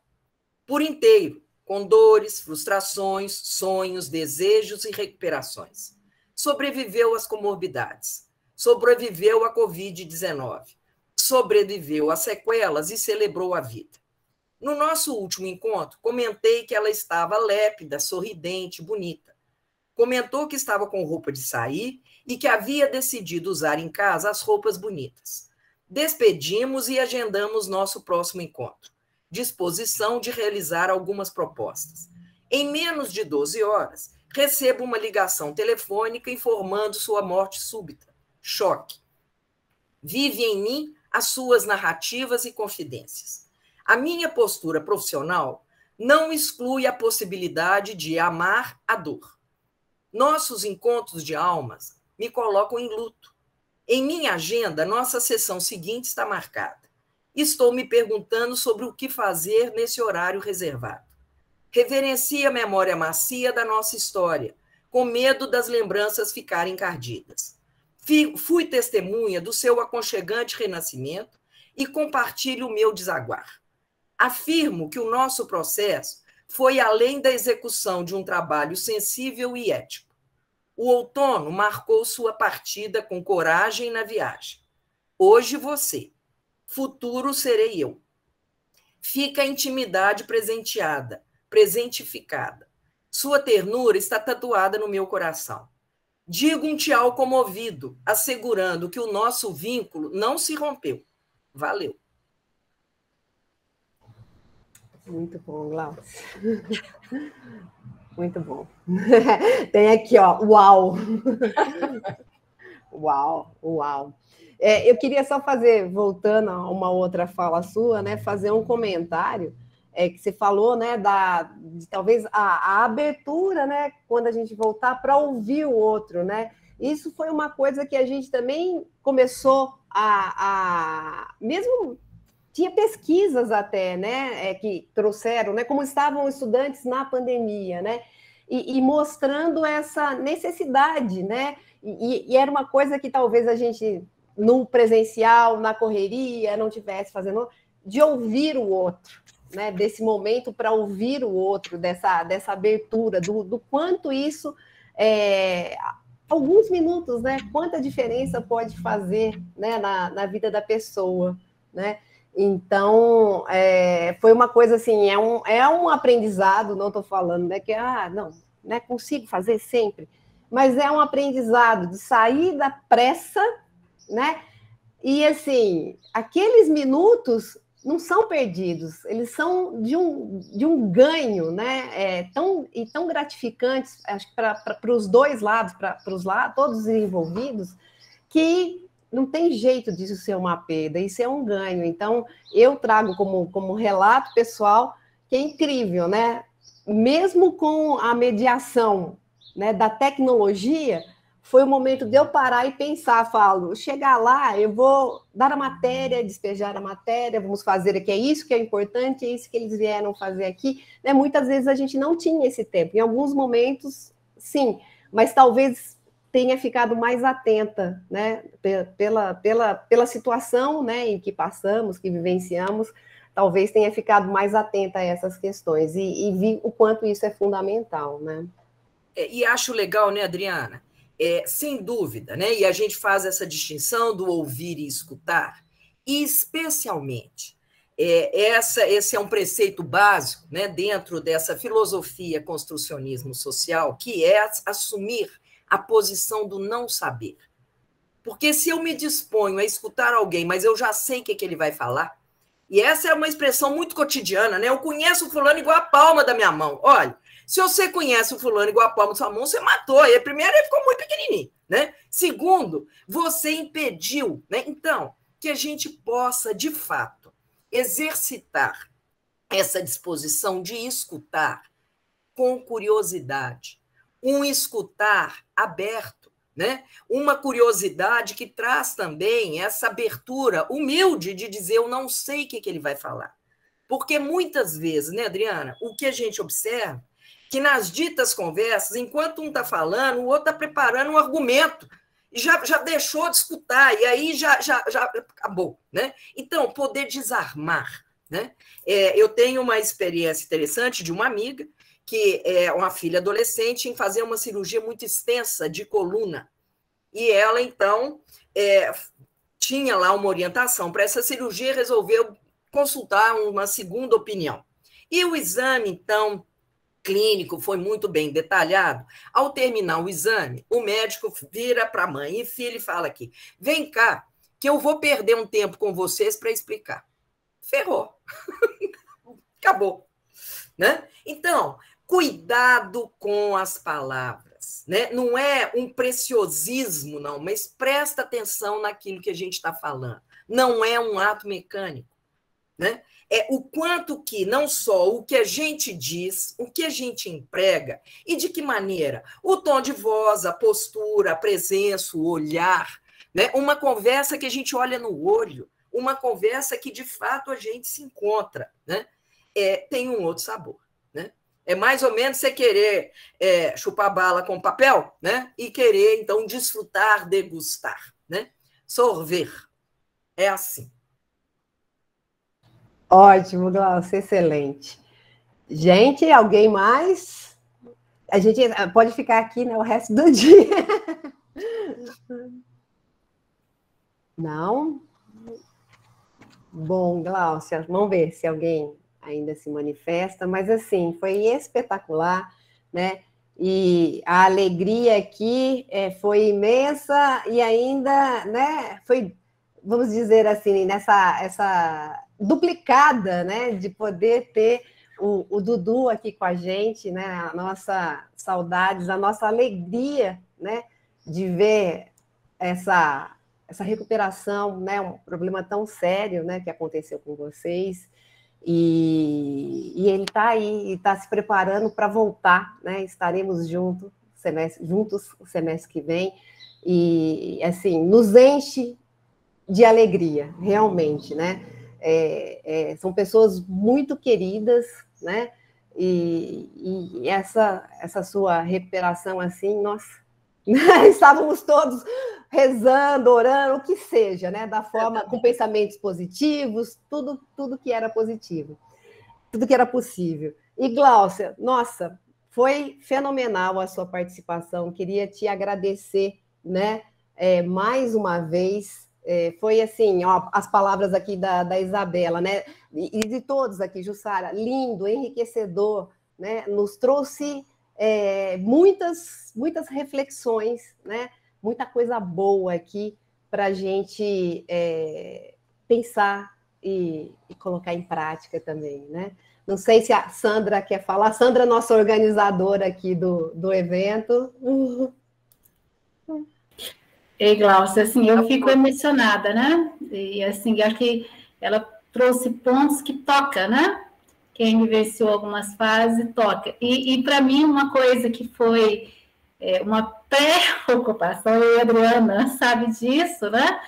[SPEAKER 2] por inteiro, com dores, frustrações, sonhos, desejos e recuperações. Sobreviveu às comorbidades, sobreviveu à Covid-19, sobreviveu às sequelas e celebrou a vida. No nosso último encontro, comentei que ela estava lépida, sorridente, bonita. Comentou que estava com roupa de sair e que havia decidido usar em casa as roupas bonitas. Despedimos e agendamos nosso próximo encontro. Disposição de realizar algumas propostas. Em menos de 12 horas, recebo uma ligação telefônica informando sua morte súbita. Choque. Vive em mim as suas narrativas e confidências. A minha postura profissional não exclui a possibilidade de amar a dor. Nossos encontros de almas me colocam em luto. Em minha agenda, nossa sessão seguinte está marcada. Estou me perguntando sobre o que fazer nesse horário reservado. Reverencie a memória macia da nossa história, com medo das lembranças ficarem encardidas. Fui testemunha do seu aconchegante renascimento e compartilho o meu desaguar. Afirmo que o nosso processo foi além da execução de um trabalho sensível e ético. O outono marcou sua partida com coragem na viagem. Hoje você, futuro serei eu. Fica a intimidade presenteada, presentificada. Sua ternura está tatuada no meu coração. Digo um tchau comovido, assegurando que o nosso vínculo não se rompeu. Valeu.
[SPEAKER 1] Muito bom, Glaucia. Muito bom. Tem aqui, ó, uau. Uau. Eu queria só fazer, voltando a uma outra fala sua, né, fazer um comentário que você falou, né, de talvez a abertura, né, quando a gente voltar para ouvir o outro, né? Isso foi uma coisa que a gente também começou mesmo tinha pesquisas até, né, que trouxeram, né, como estavam os estudantes na pandemia, né, e mostrando essa necessidade, né, e era uma coisa que talvez a gente, no presencial, na correria, não tivesse fazendo, de ouvir o outro, né, desse momento para ouvir o outro, dessa abertura, do quanto isso, alguns minutos, né, quanta diferença pode fazer, né, na vida da pessoa, né. Então, foi uma coisa assim, é um aprendizado, não estou falando, né, que, não, né, consigo fazer sempre, mas é um aprendizado de sair da pressa, né, e assim, aqueles minutos não são perdidos, eles são de um ganho, né, tão gratificantes, acho que para os dois lados, para todos os envolvidos, que não tem jeito disso ser uma perda, isso é um ganho. Então, eu trago como relato pessoal que é incrível, né? Mesmo com a mediação, né, da tecnologia, foi o momento de eu parar e pensar, falo, chegar lá, eu vou dar a matéria, despejar a matéria, vamos fazer aqui, é isso que é importante, é isso que eles vieram fazer aqui. Né? Muitas vezes a gente não tinha esse tempo, em alguns momentos, sim, mas talvez tenha ficado mais atenta, né, pela situação, né, em que passamos, que vivenciamos, talvez tenha ficado mais atenta a essas questões e vi o quanto isso é fundamental, né?
[SPEAKER 2] E acho legal, né, Adriana? Sem dúvida, né? E a gente faz essa distinção do ouvir e escutar, e especialmente esse é um preceito básico, né, dentro dessa filosofia construcionismo social, que é assumir a posição do não saber. Porque se eu me disponho a escutar alguém, mas eu já sei o que ele vai falar, e essa é uma expressão muito cotidiana, né? Eu conheço o fulano igual a palma da minha mão. Olha, se você conhece o fulano igual a palma da sua mão, você matou. E primeiro, ele ficou muito pequenininho, né? Segundo, você impediu, né? Então, que a gente possa, de fato, exercitar essa disposição de escutar com curiosidade, um escutar aberto, né? Uma curiosidade que traz também essa abertura humilde de dizer eu não sei o que ele vai falar. Porque muitas vezes, né, Adriana, o que a gente observa que nas ditas conversas, enquanto um está falando, o outro está preparando um argumento e já deixou de escutar, e aí já acabou. Né? Então, poder desarmar. Né? Eu tenho uma experiência interessante de uma amiga que é uma filha adolescente em fazer uma cirurgia muito extensa de coluna. E ela, então, tinha lá uma orientação para essa cirurgia e resolveu consultar uma segunda opinião. E o exame, então, clínico foi muito bem detalhado. Ao terminar o exame, o médico vira para a mãe e filha e fala aqui, vem cá, que eu vou perder um tempo com vocês para explicar. Ferrou. Acabou. Né? Então, cuidado com as palavras. Né? Não é um preciosismo, não, mas presta atenção naquilo que a gente está falando. Não é um ato mecânico. Né? É o quanto que, não só o que a gente diz, o que a gente emprega e de que maneira. O tom de voz, a postura, a presença, o olhar. Né? Uma conversa que a gente olha no olho, uma conversa que, de fato, a gente se encontra. Né? Tem um outro sabor. Né? É mais ou menos você querer chupar bala com papel, né? E querer, então, desfrutar, degustar. Né? Sorver. É assim.
[SPEAKER 1] Ótimo, Glaucia, excelente. Gente, alguém mais? A gente pode ficar aqui, né, o resto do dia. Não? Bom, Glaucia, vamos ver se alguém ainda se manifesta, mas assim, foi espetacular, né? E a alegria aqui foi imensa e ainda, né, foi, vamos dizer assim, essa duplicada, né, de poder ter o Dudu aqui com a gente, né, a nossa saudades, a nossa alegria, né, de ver essa recuperação, né, um problema tão sério, né, que aconteceu com vocês, e ele está aí, está se preparando para voltar, né, estaremos juntos o semestre que vem, e, assim, nos enche de alegria, realmente, né, são pessoas muito queridas, né, e essa sua recuperação, assim, nossa, estávamos todos rezando, orando, o que seja, né? Da forma, com pensamentos positivos, tudo que era positivo, tudo que era possível. E, Glaucia, nossa, foi fenomenal a sua participação, queria te agradecer, né? Mais uma vez, foi assim, ó, as palavras aqui da Isabela, né? E de todos aqui, Jussara, lindo, enriquecedor, né? Nos trouxe muitas reflexões, né? Muita coisa boa aqui para a gente pensar e colocar em prática também, né? Não sei se a Sandra quer falar. A Sandra é nossa organizadora aqui do evento.
[SPEAKER 6] Ei, Glaucia, assim, eu fico emocionada, né? E, assim, acho que ela trouxe pontos que toca, né? Quem vivenciou algumas fases, toca. E para mim, uma coisa que foi uma preocupação, e a Adriana sabe disso, né?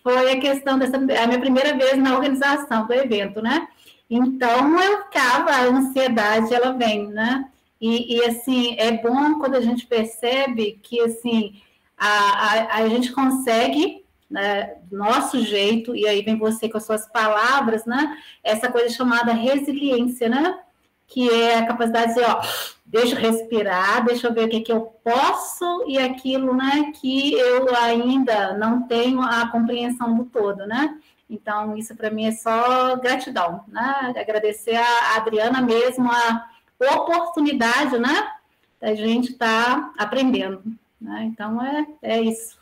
[SPEAKER 6] Foi a questão dessa, a minha primeira vez na organização do evento, né? Então, eu ficava, a ansiedade, ela vem, né? E assim, é bom quando a gente percebe que, assim, a gente consegue, né, do nosso jeito, e aí vem você com as suas palavras, né? Essa coisa chamada resiliência, né? Que é a capacidade de dizer, ó, deixa eu respirar, deixa eu ver o que eu posso e aquilo, né, que eu ainda não tenho a compreensão do todo, né? Então, isso para mim é só gratidão, né? Agradecer a Adriana mesmo a oportunidade, né, da gente estar aprendendo, né? Então, é isso.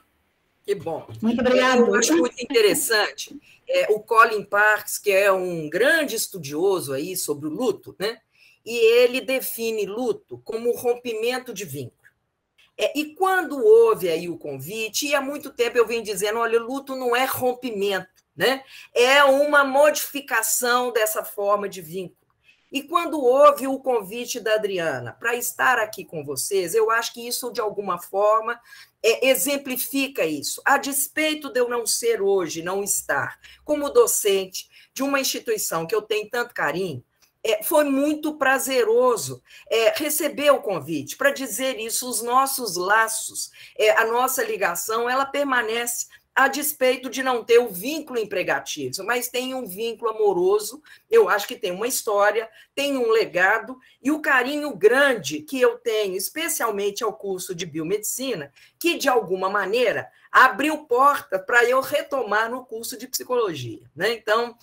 [SPEAKER 2] Que bom.
[SPEAKER 6] Muito obrigada.
[SPEAKER 2] Eu acho muito interessante o Colin Parkes, que é um grande estudioso aí sobre o luto, né? E ele define luto como rompimento de vínculo. E quando houve aí o convite, e há muito tempo eu venho dizendo, olha, luto não é rompimento, né? É uma modificação dessa forma de vínculo. E quando houve o convite da Adriana para estar aqui com vocês, eu acho que isso, de alguma forma, exemplifica isso. A despeito de eu não ser hoje, não estar como docente de uma instituição que eu tenho tanto carinho, foi muito prazeroso receber o convite para dizer isso. Os nossos laços, a nossa ligação, ela permanece a despeito de não ter o vínculo empregatício, mas tem um vínculo amoroso, eu acho que tem uma história, tem um legado, e o carinho grande que eu tenho, especialmente ao curso de biomedicina, que, de alguma maneira, abriu porta para eu retomar no curso de psicologia, né? Então,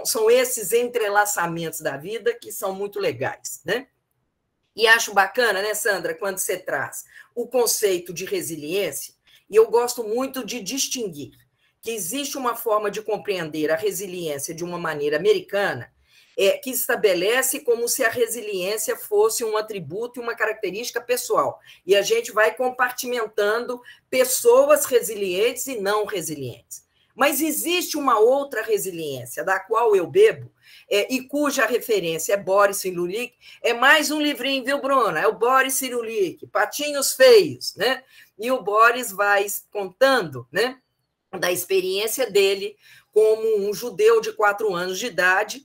[SPEAKER 2] são esses entrelaçamentos da vida que são muito legais, né? E acho bacana, né, Sandra, quando você traz o conceito de resiliência. E eu gosto muito de distinguir que existe uma forma de compreender a resiliência de uma maneira americana, que estabelece como se a resiliência fosse um atributo e uma característica pessoal. E a gente vai compartimentando pessoas resilientes e não resilientes. Mas existe uma outra resiliência, da qual eu bebo, e cuja referência é Boris Cyrulnik. É mais um livrinho, viu, Bruna? É o Boris Cyrulnik, Patinhos Feios, né? E o Boris vai contando, né, da experiência dele como um judeu de 4 anos de idade,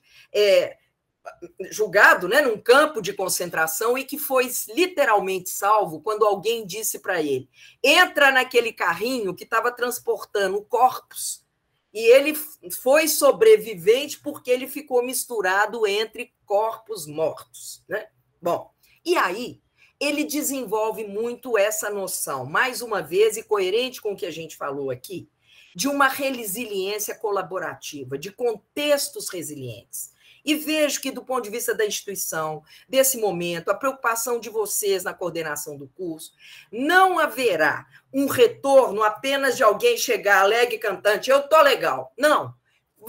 [SPEAKER 2] julgado, né, num campo de concentração, e que foi literalmente salvo quando alguém disse para ele: entra naquele carrinho que estava transportando corpos, e ele foi sobrevivente porque ele ficou misturado entre corpos mortos, né? Bom, e aí ele desenvolve muito essa noção, mais uma vez, e coerente com o que a gente falou aqui, de uma resiliência colaborativa, de contextos resilientes. E vejo que, do ponto de vista da instituição, desse momento, a preocupação de vocês na coordenação do curso, não haverá um retorno apenas de alguém chegar alegre e cantante, eu estou legal. Não.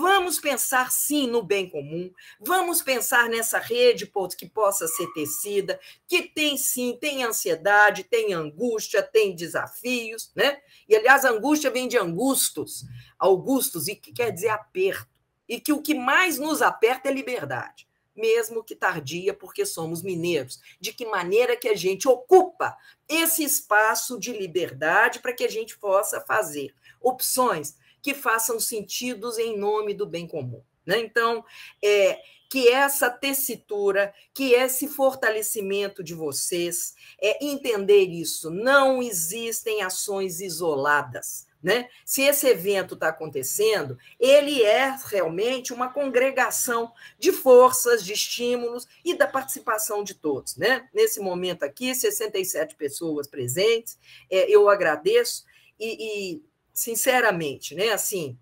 [SPEAKER 2] Vamos pensar, sim, no bem comum, vamos pensar nessa rede que possa ser tecida, que tem, sim, tem ansiedade, tem angústia, tem desafios, né? E, aliás, angústia vem de angustos, augustos, e que quer dizer aperto. E que o que mais nos aperta é liberdade, mesmo que tardia, porque somos mineiros. De que maneira que a gente ocupa esse espaço de liberdade para que a gente possa fazer opções que façam sentido em nome do bem comum, né? Então, que essa tessitura, que esse fortalecimento de vocês, entender isso, não existem ações isoladas, né? Se esse evento está acontecendo, ele é realmente uma congregação de forças, de estímulos e da participação de todos, né? Nesse momento aqui, 67 pessoas presentes, eu agradeço e sinceramente, né, assim,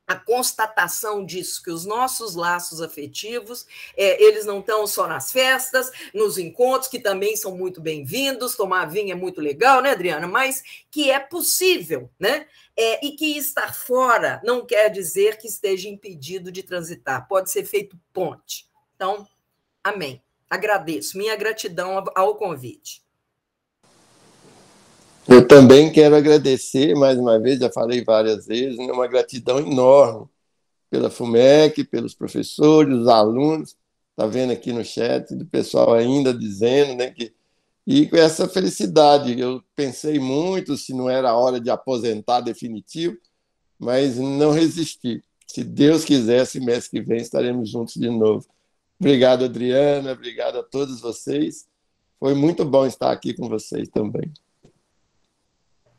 [SPEAKER 2] a constatação disso, que os nossos laços afetivos, eles não estão só nas festas, nos encontros, que também são muito bem-vindos, tomar vinho é muito legal, né, Adriana? Mas que é possível, né? E que estar fora não quer dizer que esteja impedido de transitar, pode ser feito ponte. Então, amém. Agradeço, minha gratidão ao convite.
[SPEAKER 4] Eu também quero agradecer, mais uma vez, já falei várias vezes, né, uma gratidão enorme pela FUMEC, pelos professores, os alunos, está vendo aqui no chat, do pessoal ainda dizendo, né, que... E com essa felicidade, eu pensei muito se não era a hora de aposentar definitivo, mas não resisti. Se Deus quiser, mês que vem estaremos juntos de novo. Obrigado, Adriana, obrigado a todos vocês. Foi muito bom estar aqui com vocês também.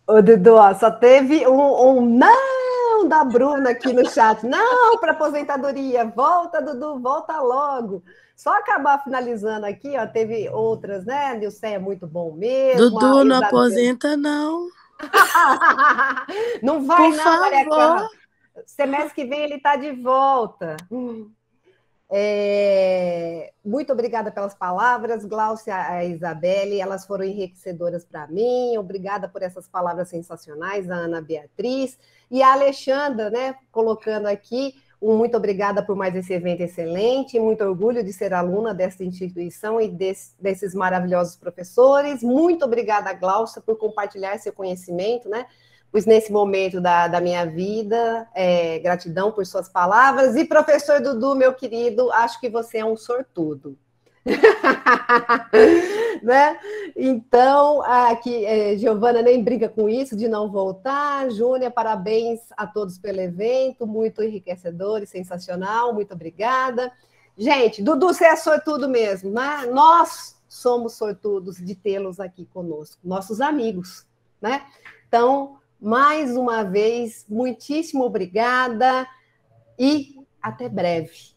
[SPEAKER 1] Ô, Dudu, ó, só teve um não da Bruna aqui no chat. Não para aposentadoria. Volta, Dudu, volta logo. Só acabar finalizando aqui, ó, teve outras, né? Nilce é muito bom mesmo.
[SPEAKER 7] Dudu, não aposenta, não.
[SPEAKER 1] Não vai,
[SPEAKER 7] por
[SPEAKER 1] não,
[SPEAKER 7] favor.
[SPEAKER 1] Maria Clara. Semestre que vem ele está de volta. Muito obrigada pelas palavras, Gláucia e Isabelle, elas foram enriquecedoras para mim. Obrigada por essas palavras sensacionais, a Ana Beatriz e a Alexandra, né, colocando aqui muito obrigada por mais esse evento excelente, muito orgulho de ser aluna dessa instituição e desses maravilhosos professores. Muito obrigada, Gláucia, por compartilhar seu conhecimento, né? Pois nesse momento da minha vida, gratidão por suas palavras. E professor Dudu, meu querido, acho que você é um sortudo. Né? Então, aqui, Giovana nem briga com isso de não voltar. Júnia, parabéns a todos pelo evento, muito enriquecedor e sensacional, muito obrigada. Gente, Dudu, você é sortudo mesmo, né? Nós somos sortudos de tê-los aqui conosco, nossos amigos, né? Então, mais uma vez, muitíssimo obrigada e até breve.